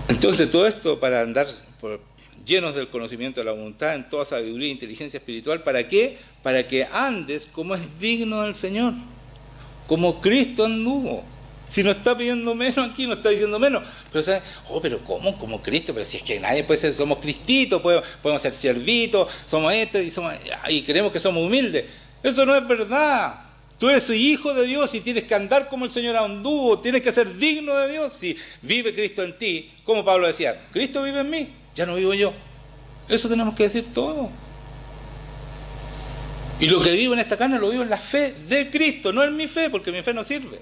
Entonces, todo esto para andar llenos del conocimiento de la voluntad, en toda sabiduría e inteligencia espiritual. ¿Para qué? Para que andes como es digno del Señor, como Cristo anduvo. Si no está pidiendo menos aquí, no está diciendo menos. Pero ¿sabes? Pero ¿cómo? Como Cristo, pero si es que nadie puede ser, somos cristitos, podemos ser siervitos, somos esto y creemos que somos humildes. Eso no es verdad. Tú eres hijo de Dios y tienes que andar como el Señor anduvo, tienes que ser digno de Dios. Si vive Cristo en ti, como Pablo decía, Cristo vive en mí, ya no vivo yo. Eso tenemos que decir todo. Y lo que vivo en esta carne lo vivo en la fe de Cristo, no en mi fe, porque mi fe no sirve.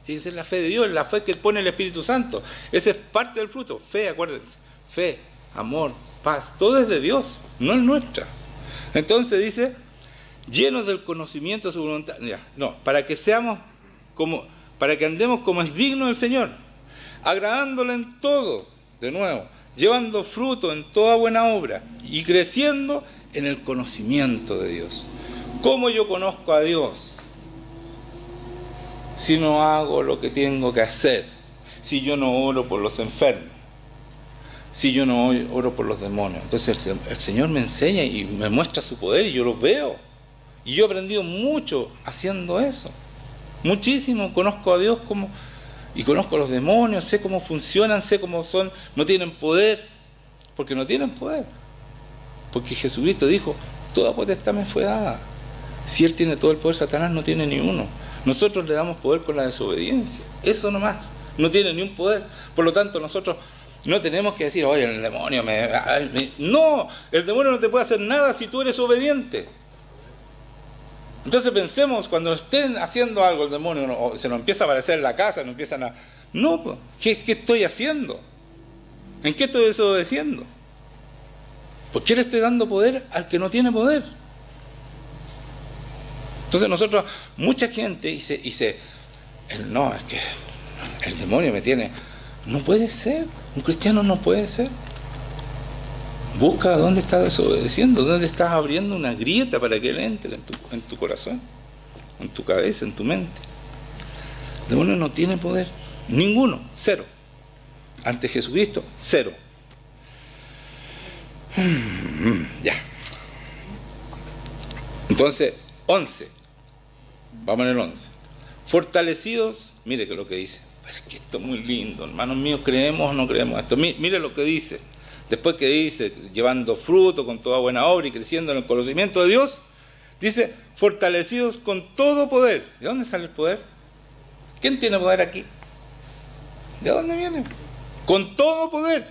Tiene que ser la fe de Dios, la fe que pone el Espíritu Santo. Esa es parte del fruto. Fe, acuérdense. Fe, amor, paz, todo es de Dios, no es nuestra. Entonces dice, llenos del conocimiento de su voluntad. Para que andemos como es digno del Señor, agradándole en todo, de nuevo, llevando fruto en toda buena obra y creciendo en el conocimiento de Dios. ¿Cómo yo conozco a Dios? Si no hago lo que tengo que hacer, si yo no oro por los enfermos, si yo no oro por los demonios. Entonces el Señor me enseña y me muestra su poder y yo lo veo. Y yo he aprendido mucho haciendo eso. Muchísimo. Conozco a Dios y conozco a los demonios, sé cómo funcionan, sé cómo son. No tienen poder, porque no tienen poder. Porque Jesucristo dijo, toda potestad me fue dada. Si Él tiene todo el poder, Satanás no tiene ni uno. Nosotros le damos poder con la desobediencia. Eso nomás. No tiene ni un poder. Por lo tanto, nosotros no tenemos que decir, oye, el demonio No, el demonio no te puede hacer nada si tú eres obediente. Entonces pensemos, cuando estén haciendo algo el demonio, o se nos empieza a aparecer en la casa, no empiezan a... No, ¿qué estoy haciendo? ¿En qué estoy desobedeciendo? ¿Por qué le estoy dando poder al que no tiene poder? Entonces nosotros, mucha gente dice, no, es que el demonio me tiene... No puede ser, un cristiano no puede ser. Busca dónde estás desobedeciendo, dónde estás abriendo una grieta para que él entre en tu corazón, en tu cabeza, en tu mente. El demonio no tiene poder, ninguno, cero. Ante Jesucristo, cero. Ya. Entonces, 11. Vamos en el 11. Fortalecidos, mire que lo que dice. Pero es que esto es muy lindo, hermanos míos, ¿creemos o no creemos esto? Mire lo que dice. Después que dice, llevando fruto con toda buena obra y creciendo en el conocimiento de Dios, dice, fortalecidos con todo poder. ¿De dónde sale el poder? ¿Quién tiene poder aquí? ¿De dónde viene? Con todo poder,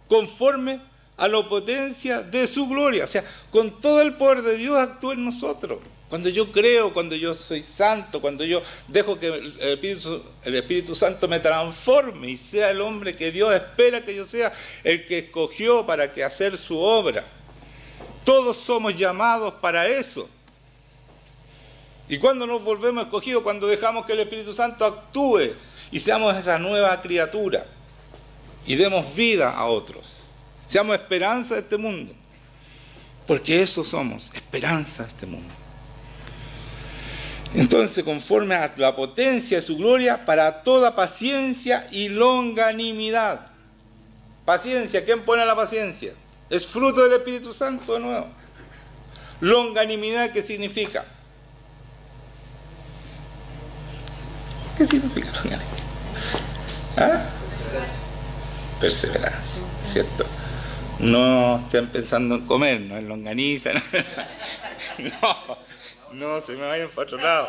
conforme a la potencia de su gloria. O sea, con todo el poder de Dios actúa en nosotros. Cuando yo creo, cuando yo soy santo, cuando yo dejo que el Espíritu Santo me transforme y sea el hombre que Dios espera que yo sea, el que escogió para que hacer su obra. Todos somos llamados para eso. Y cuando nos volvemos escogidos, cuando dejamos que el Espíritu Santo actúe y seamos esa nueva criatura y demos vida a otros. Seamos esperanza de este mundo. Porque eso somos, esperanza de este mundo. Entonces, conforme a la potencia de su gloria, para toda paciencia y longanimidad. Paciencia, ¿quién pone la paciencia? Es fruto del Espíritu Santo de nuevo. Longanimidad, ¿qué significa? ¿Qué significa longanimidad? ¿Ah? Perseverancia, ¿cierto? No estén pensando en comer, no en longaniza, no se me vayan para otro lado.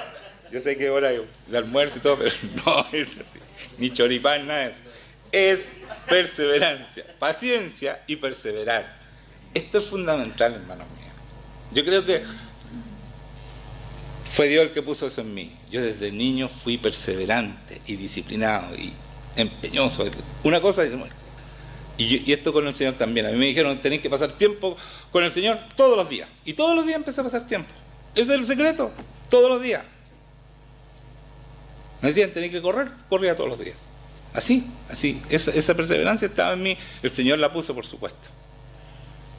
Yo sé que ahora hay de almuerzo y todo, pero no es así. Ni choripán, nada de eso. Es perseverancia, paciencia y perseverar. Esto es fundamental, hermanos míos. Yo creo que fue Dios el que puso eso en mí. Yo desde niño fui perseverante y disciplinado y empeñoso. Una cosa es... Y esto con el Señor también. A mí me dijeron, tenéis que pasar tiempo con el Señor todos los días. Y todos los días empecé a pasar tiempo. Ese es el secreto, todos los días. Me decían, tenéis que correr, corría todos los días. Así. Esa perseverancia estaba en mí, el Señor la puso, por supuesto.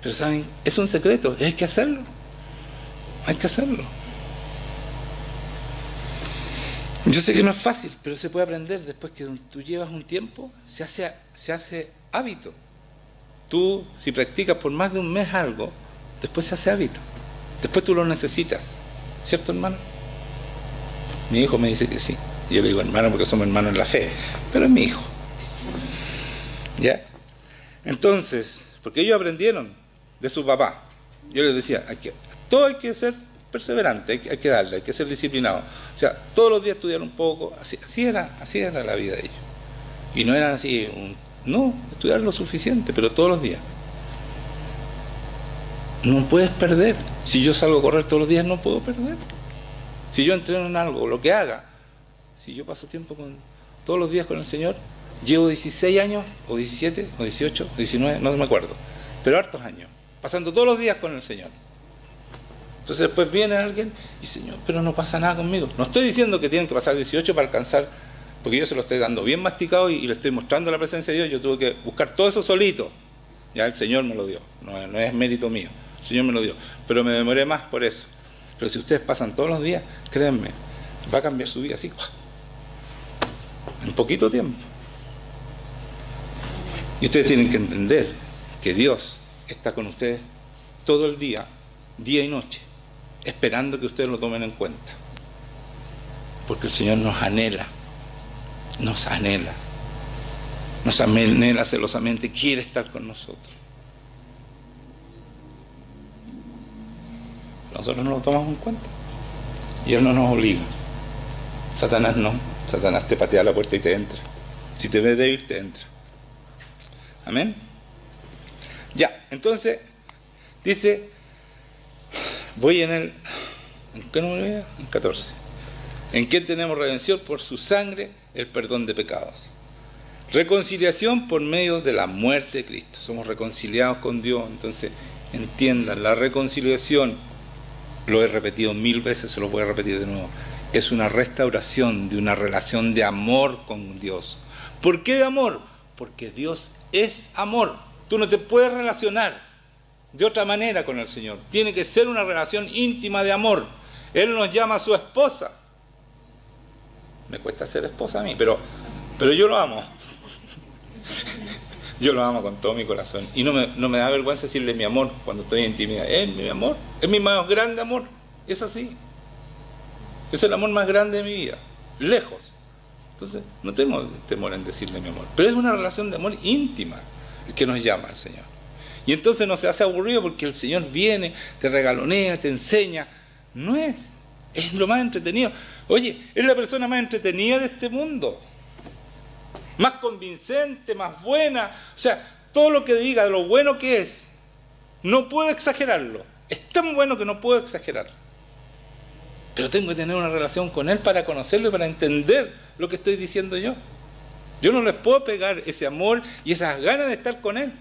Pero saben, es un secreto, hay que hacerlo. Hay que hacerlo. Yo sé que no es fácil, pero se puede aprender. Después que tú llevas un tiempo, se hace hábito. Tú, si practicas por más de un mes algo, después se hace hábito. Después tú lo necesitas, ¿cierto, hermano? Mi hijo me dice que sí. Yo le digo hermano porque somos hermanos en la fe, pero es mi hijo. ¿Ya? Entonces, porque ellos aprendieron de su papá. Yo les decía, todo hay que ser perseverante, hay que darle, hay que ser disciplinado. O sea, todos los días estudiar un poco, así era la vida de ellos. Y no era así, estudiar lo suficiente, pero todos los días. No puedes perder. Si yo salgo a correr todos los días, no puedo perder. Si yo entreno en algo, lo que haga, si yo paso tiempo todos los días con el Señor, llevo 16 años, o 17, o 18, o 19, no me acuerdo, pero hartos años, pasando todos los días con el Señor. Entonces después viene alguien y Señor, pero no pasa nada conmigo. No estoy diciendo que tienen que pasar 18 para alcanzar, porque yo se lo estoy dando bien masticado y le estoy mostrando la presencia de Dios. Yo tuve que buscar todo eso solito. Ya el Señor me lo dio, no es mérito mío. El Señor me lo dio, pero me demoré más por eso. Pero si ustedes pasan todos los días, créanme, va a cambiar su vida así, en poquito tiempo. Y ustedes tienen que entender que Dios está con ustedes todo el día, día y noche, esperando que ustedes lo tomen en cuenta. Porque el Señor nos anhela celosamente, quiere estar con nosotros. Nosotros no lo tomamos en cuenta y Él no nos obliga. Satanás no. Satanás te patea la puerta y te entra. Si te ves débil, te entra. Amén. Ya, entonces dice, voy ¿en qué número voy? En 14. ¿En qué tenemos redención? Por su sangre, el perdón de pecados. Reconciliación por medio de la muerte de Cristo. Somos reconciliados con Dios. Entonces, entiendan, la reconciliación, lo he repetido 1000 veces, se lo voy a repetir de nuevo, es una restauración de una relación de amor con Dios. ¿Por qué de amor? Porque Dios es amor. Tú no te puedes relacionar de otra manera con el Señor. Tiene que ser una relación íntima de amor. Él nos llama a su esposa. Me cuesta ser esposa a mí, pero yo lo amo. Yo lo amo con todo mi corazón. Y no me da vergüenza decirle mi amor cuando estoy en intimidad. Es mi amor, es mi más grande amor. Es así. Es el amor más grande de mi vida. Lejos. Entonces, no tengo temor en decirle mi amor. Pero es una relación de amor íntima el que nos llama el Señor. Y entonces no se hace aburrido porque el Señor viene, te regalonea, te enseña. No es. Es lo más entretenido. Oye, es la persona más entretenida de este mundo. Más convincente, más buena. O sea, todo lo que diga de lo bueno que es, no puedo exagerarlo. Es tan bueno que no puedo exagerar. Pero tengo que tener una relación con Él para conocerlo y para entender lo que estoy diciendo yo. Yo no les puedo pegar ese amor y esas ganas de estar con Él.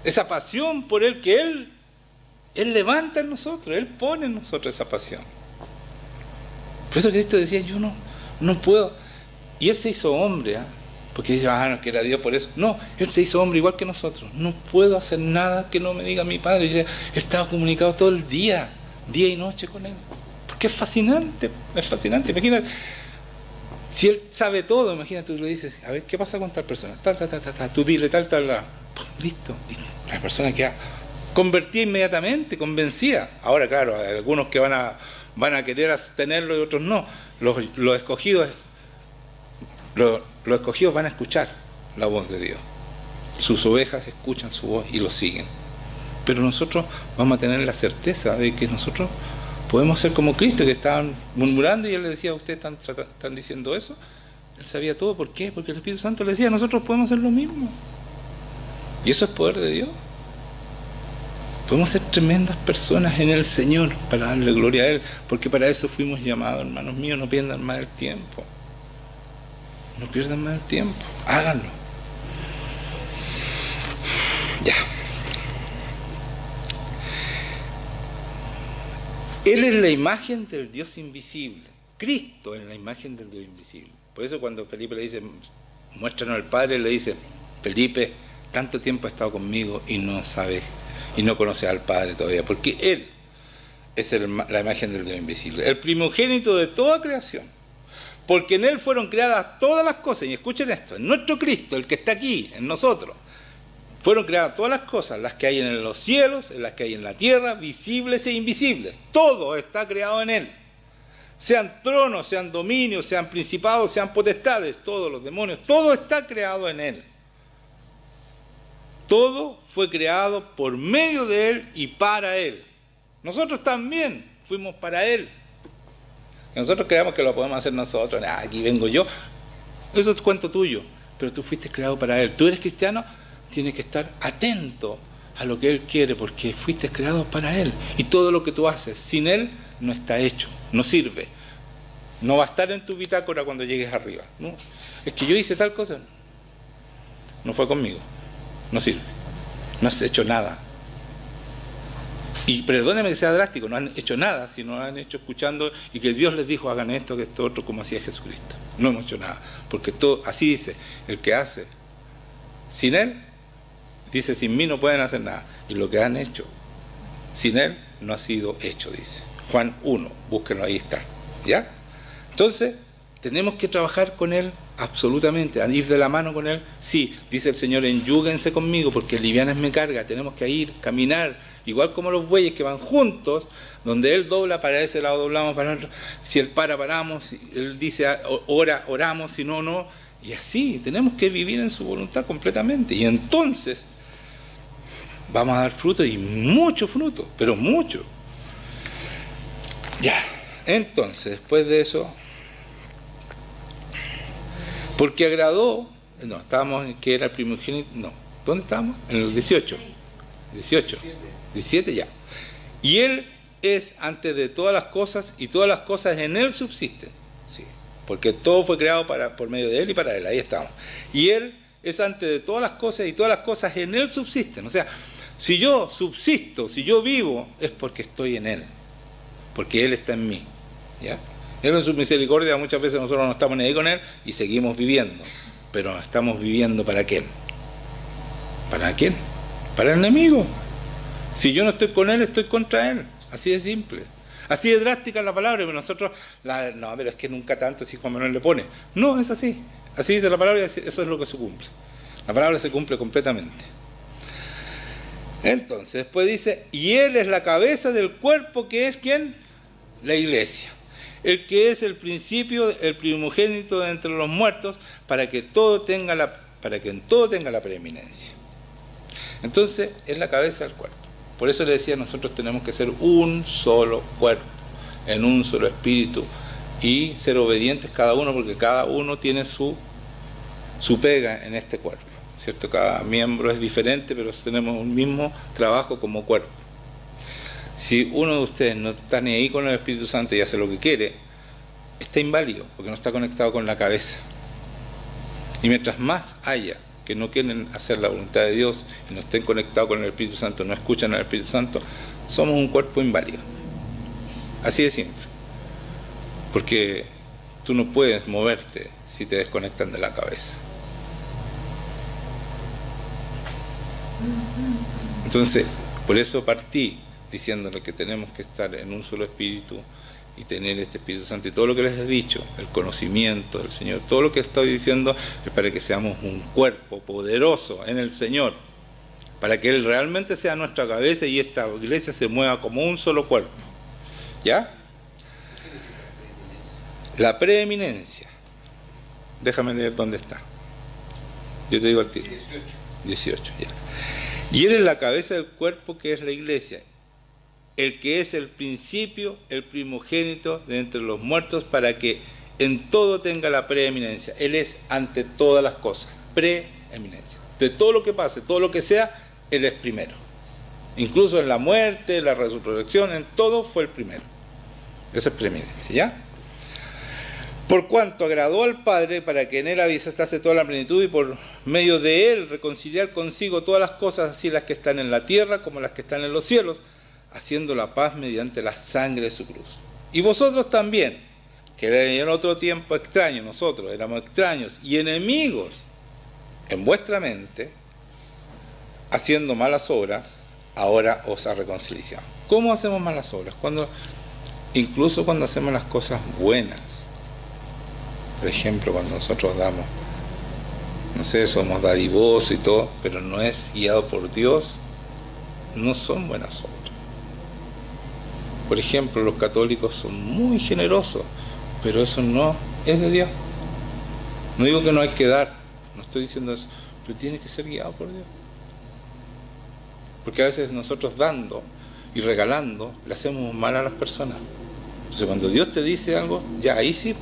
Esa pasión por Él que Él levanta en nosotros, Él pone en nosotros esa pasión. Por eso Cristo decía, yo no puedo. Y Él se hizo hombre, porque dice, no, que era Dios por eso. No, Él se hizo hombre igual que nosotros. No puedo hacer nada que no me diga mi Padre. Yo estaba comunicado todo el día y noche con Él. Porque es fascinante. Imagínate, si Él sabe todo, imagínate, tú le dices, a ver, ¿qué pasa con tal persona? Tú dile tal, listo. Y la persona queda convertida inmediatamente, convencida. Ahora, claro, hay algunos que van a querer tenerlo y otros no. Los escogidos van a escuchar la voz de Dios. Sus ovejas escuchan su voz y lo siguen. Pero nosotros vamos a tener la certeza de que nosotros podemos ser como Cristo, que estaban murmurando y Él le decía, ¿ustedes están diciendo eso? Él sabía todo. ¿Por qué? Porque el Espíritu Santo le decía, nosotros podemos hacer lo mismo. Y eso es poder de Dios. Podemos ser tremendas personas en el Señor para darle gloria a Él, porque para eso fuimos llamados, hermanos míos. No pierdan más el tiempo. No pierdan más el tiempo. Háganlo. Ya. Él es la imagen del Dios invisible. Cristo es la imagen del Dios invisible. Por eso cuando Felipe le dice, muéstranos al Padre, le dice, Felipe, tanto tiempo ha estado conmigo y no sabes, y no conoces al Padre todavía, porque Él es la imagen del Dios invisible, el primogénito de toda creación, porque en Él fueron creadas todas las cosas. Y escuchen esto, en nuestro Cristo, el que está aquí, en nosotros, fueron creadas todas las cosas, las que hay en los cielos, las que hay en la tierra, visibles e invisibles. Todo está creado en Él. Sean tronos, sean dominios, sean principados, sean potestades, todos los demonios, todo está creado en Él. Todo fue creado por medio de Él y para Él. Nosotros también fuimos para Él. Nosotros creemos que lo podemos hacer nosotros. Aquí vengo yo. Eso es cuento tuyo. Pero tú fuiste creado para Él. Tú eres cristiano, tienes que estar atento a lo que Él quiere, porque fuiste creado para Él. Y todo lo que tú haces sin Él no está hecho, no sirve. No va a estar en tu bitácora cuando llegues arriba. No, es que yo hice tal cosa. No fue conmigo. No sirve. No has hecho nada. Y perdónenme que sea drástico, no han hecho nada, sino han hecho escuchando y que Dios les dijo, hagan esto, que esto, otro, como hacía Jesucristo. No hemos hecho nada. Porque todo, así dice, el que hace sin Él, dice, sin mí no pueden hacer nada. Y lo que han hecho sin Él no ha sido hecho, dice. Juan 1, búsquenlo, ahí está. ¿Ya? Entonces, tenemos que trabajar con Él absolutamente, a ir de la mano con Él. Sí, dice el Señor, enyúguense conmigo porque liviana es mi carga. Tenemos que ir, caminar, igual como los bueyes que van juntos, donde Él dobla, para ese lado doblamos, para el otro. Si Él para, paramos. Si Él dice, ora, oramos, si no, no. Y así, tenemos que vivir en su voluntad completamente. Y entonces, vamos a dar fruto, y mucho fruto, pero mucho. Ya, entonces, después de eso, porque agradó, no, estábamos, que era el primogénito, no, ¿dónde estábamos? En el 18, 17 ya. Y Él es antes de todas las cosas, y todas las cosas en Él subsisten, sí, porque todo fue creado por medio de Él y para Él, ahí estamos. Y Él es antes de todas las cosas, y todas las cosas en Él subsisten. O sea, si yo subsisto, si yo vivo, es porque estoy en Él, porque Él está en mí, ¿ya? Él en su misericordia, muchas veces nosotros no estamos ahí con Él y seguimos viviendo, pero estamos viviendo ¿para quién? ¿Para quién? Para el enemigo. Si yo no estoy con Él, estoy contra Él, así de simple. Así de drástica es la palabra, pero nosotros, no, pero es que nunca tanto, así Juan Manuel le pone. No, es así. Así dice la palabra y eso es lo que se cumple. La palabra se cumple completamente. Entonces, después dice, y Él es la cabeza del cuerpo, que es ¿quién? La iglesia. El que es el principio, el primogénito de entre los muertos, para que en todo tenga la preeminencia. Entonces, es la cabeza del cuerpo. Por eso le decía, nosotros tenemos que ser un solo cuerpo, en un solo espíritu, y ser obedientes cada uno, porque cada uno tiene su pega en este cuerpo, ¿cierto? Cada miembro es diferente, pero tenemos un mismo trabajo como cuerpo. Si uno de ustedes no está ni ahí con el Espíritu Santo y hace lo que quiere, está inválido, porque no está conectado con la cabeza. Y mientras más haya que no quieren hacer la voluntad de Dios y no estén conectados con el Espíritu Santo, no escuchan al Espíritu Santo, somos un cuerpo inválido. Así de simple. Porque tú no puedes moverte si te desconectan de la cabeza. Entonces, por eso partí diciéndole que tenemos que estar en un solo espíritu y tener este Espíritu Santo, y todo lo que les he dicho, el conocimiento del Señor, todo lo que estoy diciendo es para que seamos un cuerpo poderoso en el Señor, para que Él realmente sea nuestra cabeza y esta iglesia se mueva como un solo cuerpo. ¿Ya? La preeminencia. Déjame leer dónde está. Yo te digo al tiro. 18, ya. Y Él es la cabeza del cuerpo, que es la iglesia, el que es el principio, el primogénito de entre los muertos, para que en todo tenga la preeminencia. Él es ante todas las cosas, preeminencia. De todo lo que pase, todo lo que sea, Él es primero. Incluso en la muerte, la resurrección, en todo fue el primero. Esa es preeminencia, ¿ya? Por cuanto agradó al Padre para que en Él habitase toda la plenitud, y por medio de Él reconciliar consigo todas las cosas, así las que están en la tierra como las que están en los cielos, haciendo la paz mediante la sangre de su cruz. Y vosotros también, que en otro tiempo extraños, nosotros éramos extraños y enemigos en vuestra mente, haciendo malas obras, ahora os ha reconciliado. ¿Cómo hacemos malas obras? Incluso cuando hacemos las cosas buenas. Por ejemplo, cuando nosotros damos, no sé, somos dadivosos y todo, pero no es guiado por Dios, no son buenas obras. Por ejemplo, los católicos son muy generosos, pero eso no es de Dios. No digo que no hay que dar, no estoy diciendo eso, pero tiene que ser guiado por Dios. Porque a veces nosotros dando y regalando le hacemos mal a las personas. Entonces cuando Dios te dice algo, ya ahí sí,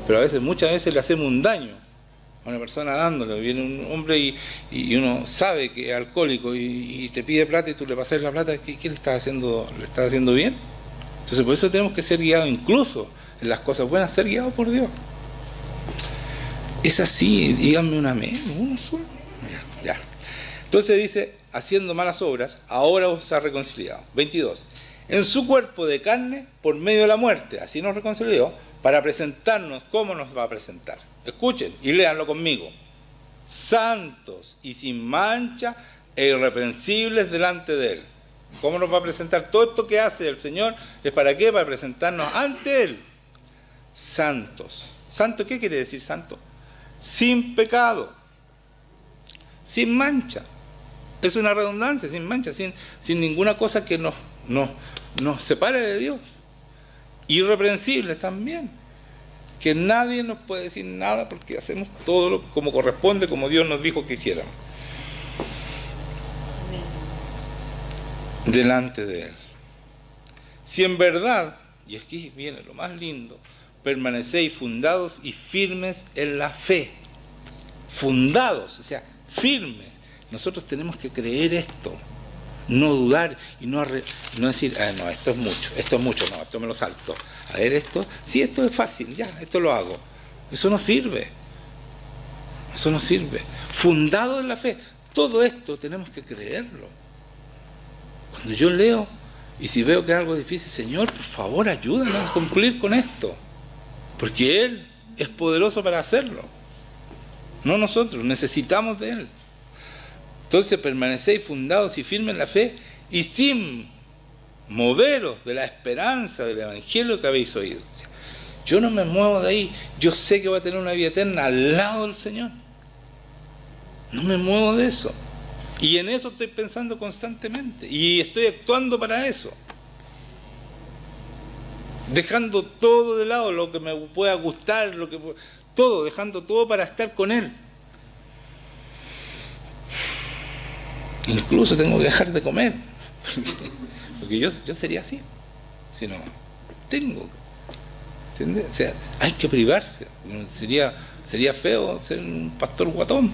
pero a veces, muchas veces le hacemos un daño a una persona dándole. Viene un hombre y uno sabe que es alcohólico y te pide plata y tú le pasas la plata, ¿qué le estás haciendo? ¿Le estás haciendo bien? Entonces por eso tenemos que ser guiados, incluso en las cosas buenas, ser guiados por Dios. Es así, díganme un amén, uno solo. Ya. Entonces dice, haciendo malas obras, ahora os ha reconciliado. 22. En su cuerpo de carne, por medio de la muerte, así nos reconcilió, para presentarnos. ¿Cómo nos va a presentar? Escuchen y léanlo conmigo. Santos y sin mancha e irreprensibles delante de Él. ¿Cómo nos va a presentar? Todo esto que hace el Señor es para qué, para presentarnos ante Él santos. ¿Santo qué quiere decir santo? Sin pecado, sin mancha. Es una redundancia, sin mancha, sin ninguna cosa que nos separe de Dios. Irreprensibles también, que nadie nos puede decir nada porque hacemos todo como corresponde, como Dios nos dijo que hiciéramos delante de Él. Si en verdad, y aquí viene lo más lindo, permanecéis fundados y firmes en la fe. Fundados, o sea, firmes. Nosotros tenemos que creer esto, no dudar y no decir, no, esto es mucho, no, esto me lo salto. A ver, esto es fácil, ya, esto lo hago. Eso no sirve. Eso no sirve. Fundado en la fe. Todo esto tenemos que creerlo. Cuando yo leo y si veo que es algo difícil, Señor, por favor, ayúdanos a cumplir con esto. Porque Él es poderoso para hacerlo. No nosotros, necesitamos de Él. Entonces permanecéis fundados y firmes en la fe y sin moveros de la esperanza del Evangelio que habéis oído. O sea, yo no me muevo de ahí. Yo sé que voy a tener una vida eterna al lado del Señor. No me muevo de eso. Y en eso estoy pensando constantemente. Y estoy actuando para eso. Dejando todo de lado, lo que me pueda gustar, todo, dejando todo para estar con Él. Incluso tengo que dejar de comer. Porque yo sería así. Si no, tengo. ¿Entiendes? O sea, hay que privarse. Sería feo ser un pastor guatón.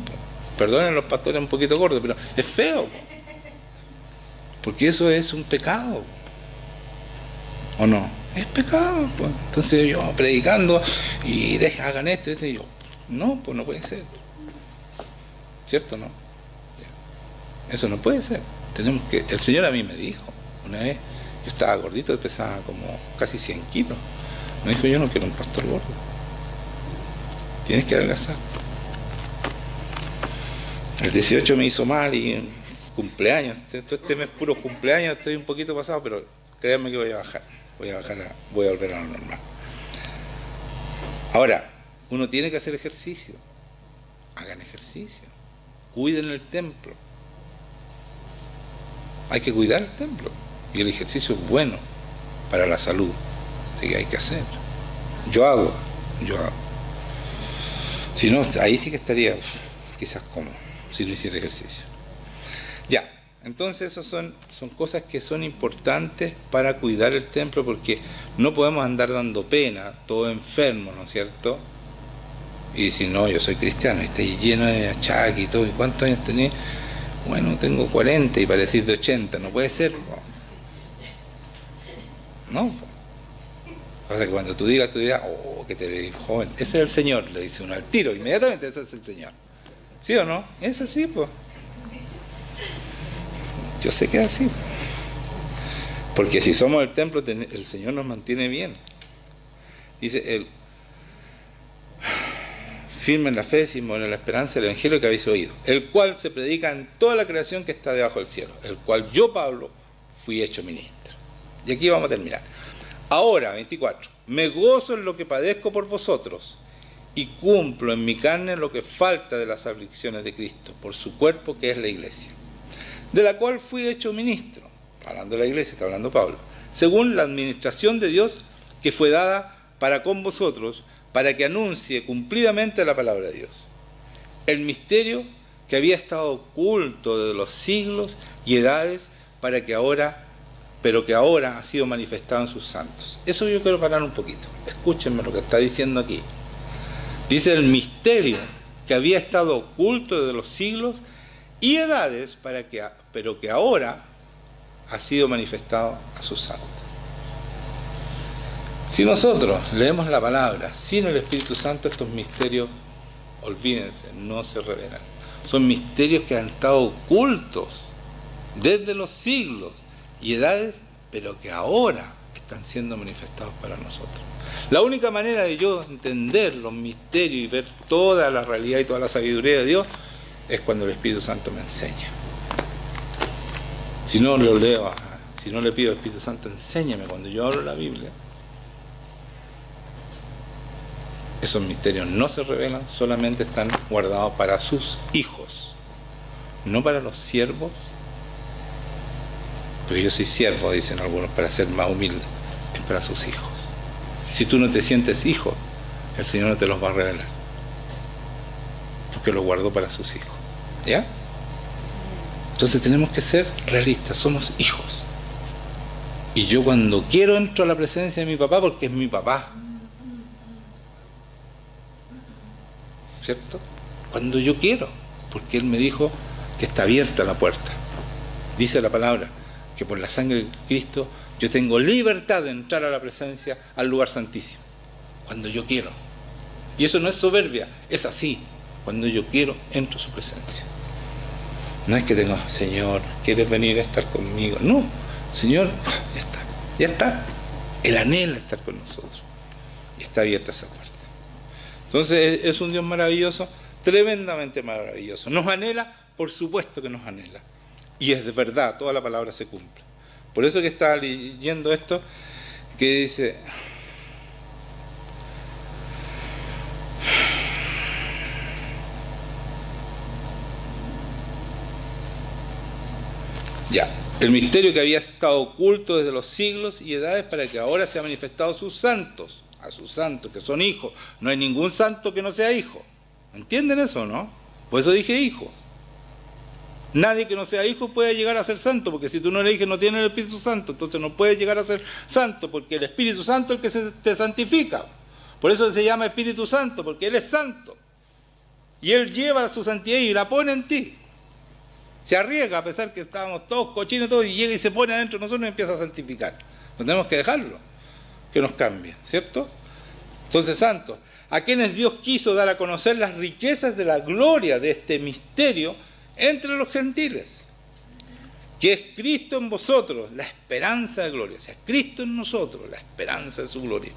Perdonen los pastores un poquito gordos, pero es feo. Porque eso es un pecado. ¿O no? Es pecado. Pues. Entonces yo predicando y hagan esto y yo, no, pues no puede ser. ¿Cierto o no? Eso no puede ser. El Señor a mí me dijo, una vez, yo estaba gordito, pesaba como casi 100 kilos. Me dijo, yo no quiero un pastor gordo. Tienes que adelgazar. El 18 me hizo mal y cumpleaños. Este mes puro cumpleaños, estoy un poquito pasado, pero créanme que voy a bajar. Voy a volver a lo normal. Ahora, uno tiene que hacer ejercicio. Hagan ejercicio. Cuiden el templo. Hay que cuidar el templo. Y el ejercicio es bueno para la salud. Así que hay que hacer. Yo hago. Si no, ahí sí que estaría quizás cómodo, si no hiciera ejercicio. Ya, entonces esas son cosas que son importantes para cuidar el templo, porque no podemos andar dando pena, todo enfermo, ¿no es cierto? Y decir, no, yo soy cristiano, y está lleno de achaques y todo. ¿Y cuántos años tenés? Bueno, tengo 40 y parecís de 80, no puede ser. No. O sea que cuando tú digas, oh, que te ves joven. Ese es el Señor, le dice uno al tiro, inmediatamente ese es el Señor. ¿Sí o no? Es así, pues. Yo sé que es así. Porque si somos el templo, el Señor nos mantiene bien. Dice, firme en la fe, sin mover en la esperanza del Evangelio que habéis oído, el cual se predica en toda la creación que está debajo del cielo, el cual yo, Pablo, fui hecho ministro. Y aquí vamos a terminar. Ahora, 24, me gozo en lo que padezco por vosotros y cumplo en mi carne lo que falta de las aflicciones de Cristo, por su cuerpo que es la iglesia, de la cual fui hecho ministro, hablando de la iglesia, está hablando Pablo, según la administración de Dios que fue dada para con vosotros, para que anuncie cumplidamente la palabra de Dios, el misterio que había estado oculto desde los siglos y edades, pero que ahora ha sido manifestado en sus santos. Eso yo quiero parar un poquito. Escúchenme lo que está diciendo aquí. Dice el misterio que había estado oculto desde los siglos y edades, pero que ahora ha sido manifestado a sus santos. Si nosotros leemos la palabra sin el Espíritu Santo, estos misterios, olvídense, no se revelan. Son misterios que han estado ocultos desde los siglos y edades, pero que ahora están siendo manifestados para nosotros. La única manera de yo entender los misterios y ver toda la realidad y toda la sabiduría de Dios es cuando el Espíritu Santo me enseña. Si no, lo leo Si no le pido al Espíritu Santo, enséñame cuando yo abro la Biblia, esos misterios no se revelan, solamente están guardados para sus hijos, no para los siervos, porque yo soy siervo, dicen algunos, para ser más humilde, es para sus hijos. Si tú no te sientes hijo, el Señor no te los va a revelar, porque los guardó para sus hijos. ¿Ya? Entonces tenemos que ser realistas, somos hijos. Y yo cuando quiero entro a la presencia de mi papá porque es mi papá. ¿Cierto? Cuando yo quiero, porque Él me dijo que está abierta la puerta. Dice la palabra que por la sangre de Cristo yo tengo libertad de entrar a la presencia, al lugar santísimo. Cuando yo quiero. Y eso no es soberbia, es así. Cuando yo quiero, entro a su presencia. No es que tengo, Señor, ¿quieres venir a estar conmigo? No, Señor, ya está, ya está. Él anhela estar con nosotros. Y está abierta esa puerta. Entonces es un Dios maravilloso, tremendamente maravilloso. ¿Nos anhela? Por supuesto que nos anhela. Y es de verdad, toda la palabra se cumple. Por eso que estaba leyendo esto, que dice... Ya, el misterio que había estado oculto desde los siglos y edades para que ahora se ha manifestado a sus santos, que son hijos. No hay ningún santo que no sea hijo. ¿Entienden eso, no? Por eso dije hijos. Nadie que no sea hijo puede llegar a ser santo, porque si tú no eres hijo no tienes el Espíritu Santo, entonces no puedes llegar a ser santo, porque el Espíritu Santo es el que te santifica. Por eso se llama Espíritu Santo, porque Él es santo. Y Él lleva su santidad y la pone en ti. Se arriesga, a pesar que estábamos todos cochinos, todos, y llega y se pone adentro de nosotros y empieza a santificar. No tenemos que dejarlo, que nos cambie, ¿cierto? Entonces, santos, a quienes Dios quiso dar a conocer las riquezas de la gloria de este misterio entre los gentiles, que es Cristo en vosotros, la esperanza de gloria. O sea, Cristo en nosotros, la esperanza de su gloria.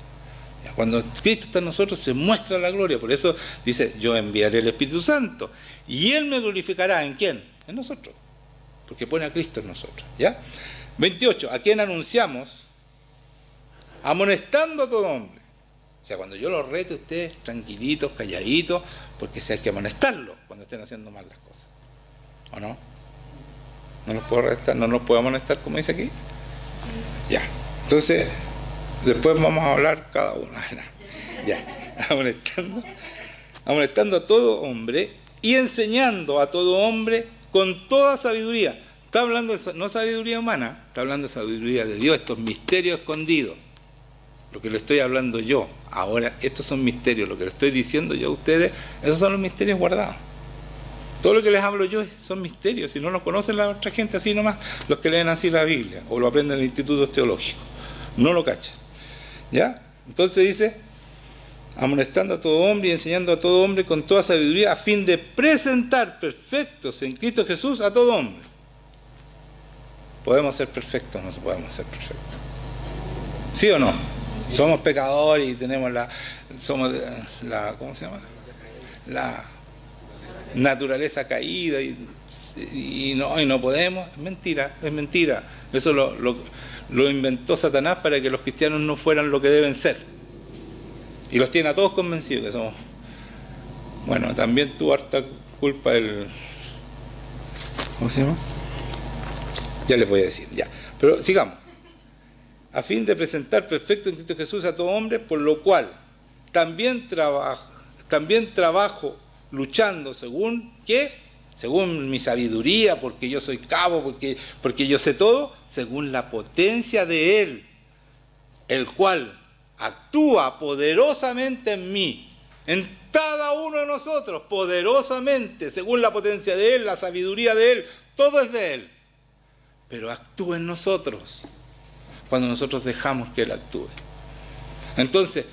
Cuando Cristo está en nosotros se muestra la gloria. Por eso dice, yo enviaré el Espíritu Santo y Él me glorificará. ¿En quién? En nosotros, porque pone a Cristo en nosotros. ¿Ya? 28, a quien anunciamos, amonestando a todo hombre. O sea, cuando yo los rete a ustedes, tranquilitos, calladitos, porque si hay que amonestarlos cuando estén haciendo mal las cosas. ¿O no? ¿No los puedo arrestar? ¿No los puedo amonestar como dice aquí? Ya. Entonces, después vamos a hablar cada uno. Ya. Amonestando a todo hombre y enseñando a todo hombre con toda sabiduría. Está hablando de, no sabiduría humana, está hablando de sabiduría de Dios, estos misterios escondidos. Lo que le estoy hablando yo, ahora, estos son misterios, lo que le estoy diciendo yo a ustedes, esos son los misterios guardados. Todo lo que les hablo yo son misterios, si no lo conocen la otra gente así nomás, los que leen así la Biblia, o lo aprenden en institutos teológicos, no lo cachan. ¿Ya? Entonces dice, amonestando a todo hombre y enseñando a todo hombre con toda sabiduría, a fin de presentar perfectos en Cristo Jesús a todo hombre. ¿Podemos ser perfectos o no podemos ser perfectos? ¿Sí o no? Somos pecadores y tenemos ¿cómo se llama? La naturaleza caída y no podemos. Es mentira. Eso lo inventó Satanás para que los cristianos no fueran lo que deben ser. Y los tiene a todos convencidos que somos. Bueno, también tuvo harta culpa el... ¿Cómo se llama? Ya les voy a decir, ya. Pero sigamos. A fin de presentar perfecto en Cristo Jesús a todo hombre, por lo cual también trabajo luchando según, ¿qué? Según mi sabiduría, porque yo soy cabo, porque yo sé todo, según la potencia de Él, el cual actúa poderosamente en mí, en cada uno de nosotros, poderosamente, según la potencia de Él, la sabiduría de Él, todo es de Él, pero actúa en nosotros, cuando nosotros dejamos que Él actúe. Entonces,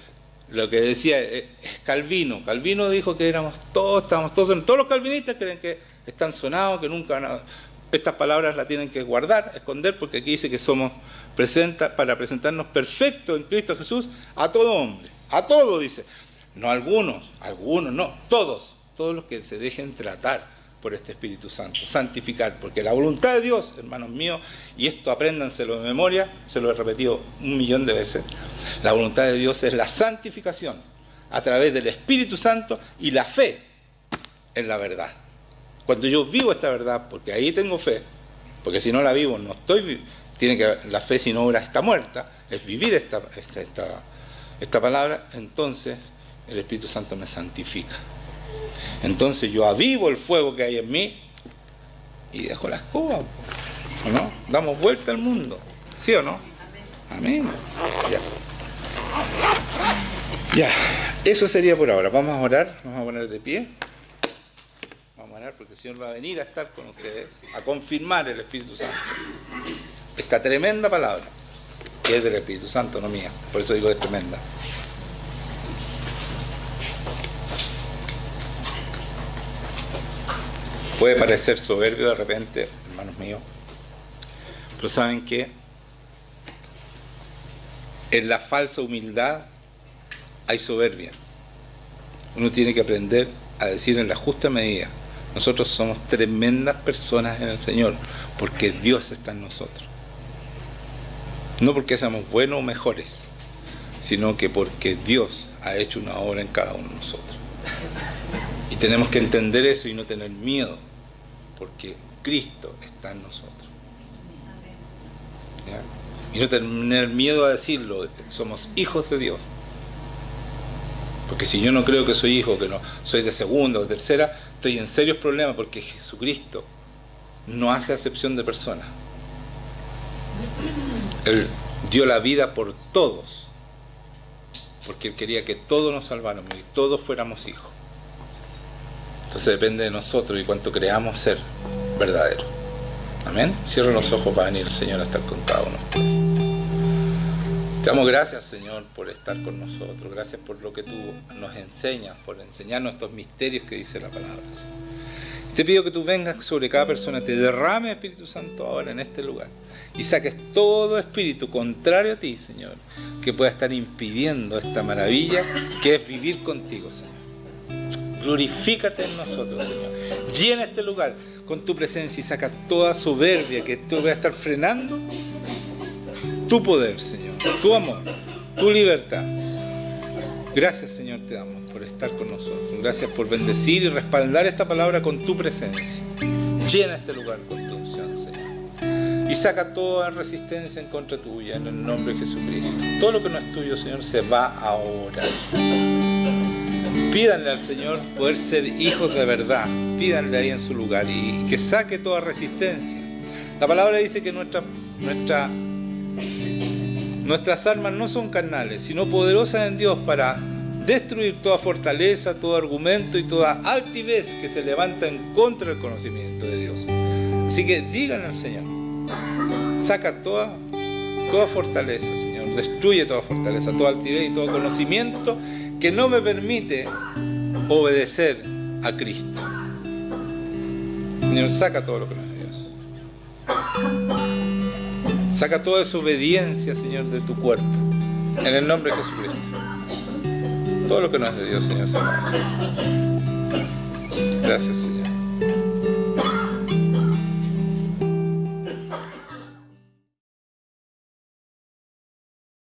lo que decía es Calvino dijo que estábamos todos los calvinistas creen que están sonados, que nunca van a... Estas palabras las tienen que guardar, esconder, porque aquí dice que somos para presentarnos perfectos en Cristo Jesús a todo hombre, a todo dice, no algunos no, todos los que se dejen tratar por este Espíritu Santo, santificar, porque la voluntad de Dios, hermanos míos, y esto apréndanselo de memoria, se lo he repetido 1.000.000 de veces, la voluntad de Dios es la santificación a través del Espíritu Santo y la fe en la verdad. Cuando yo vivo esta verdad, porque ahí tengo fe, porque si no la vivo no estoy, tiene que la fe sin obra está muerta, es vivir esta palabra, entonces el Espíritu Santo me santifica. Entonces yo avivo el fuego que hay en mí y dejo la escoba, ¿o no? Damos vuelta al mundo, ¿sí o no? Amén. Ya, eso sería por ahora. Vamos a orar, vamos a poner de pie. Vamos a orar porque el Señor va a venir a estar con ustedes, a confirmar el Espíritu Santo. Esta tremenda palabra, que es del Espíritu Santo, no mía. Por eso digo que es tremenda. Puede parecer soberbio de repente, hermanos míos, pero ¿saben qué? En la falsa humildad hay soberbia. Uno tiene que aprender a decir en la justa medida: nosotros somos tremendas personas en el Señor, porque Dios está en nosotros. No porque seamos buenos o mejores, sino que porque Dios ha hecho una obra en cada uno de nosotros. Y tenemos que entender eso y no tener miedo, porque Cristo está en nosotros. ¿Ya? Y no tener miedo a decirlo, somos hijos de Dios. Porque si yo no creo que soy hijo, que no soy de segunda o de tercera, estoy en serios problemas, porque Jesucristo no hace acepción de personas. Él dio la vida por todos, porque Él quería que todos nos salváramos y todos fuéramos hijos. Entonces depende de nosotros y cuánto creamos ser verdadero. Amén. Cierra los ojos, va a venir el Señor a estar con cada uno de ustedes. Te damos gracias, Señor, por estar con nosotros. Gracias por lo que tú nos enseñas, por enseñarnos estos misterios que dice la palabra. Te pido que tú vengas sobre cada persona, te derrame Espíritu Santo ahora en este lugar y saques todo espíritu contrario a ti, Señor, que pueda estar impidiendo esta maravilla que es vivir contigo, Señor. Glorifícate en nosotros, Señor. Llena este lugar con tu presencia y saca toda soberbia que te va a estar frenando tu poder, Señor, tu amor, tu libertad. Gracias, Señor, te damos por estar con nosotros. Gracias por bendecir y respaldar esta palabra con tu presencia. Llena este lugar con tu unción, Señor. Y saca toda resistencia en contra tuya en el nombre de Jesucristo. Todo lo que no es tuyo, Señor, se va ahora. Pídanle al Señor poder ser hijos de verdad. Pídanle ahí en su lugar y que saque toda resistencia. La palabra dice que nuestras armas no son carnales, sino poderosas en Dios para destruir toda fortaleza, todo argumento y toda altivez que se levanta en contra del conocimiento de Dios. Así que díganle al Señor, saca toda fortaleza, Señor, destruye toda fortaleza, toda altivez y todo conocimiento que no me permite obedecer a Cristo. Señor, saca todo lo que no es de Dios. Saca toda desobediencia, Señor, de tu cuerpo. En el nombre de Jesucristo. Todo lo que no es de Dios, Señor, se va. Gracias, Señor.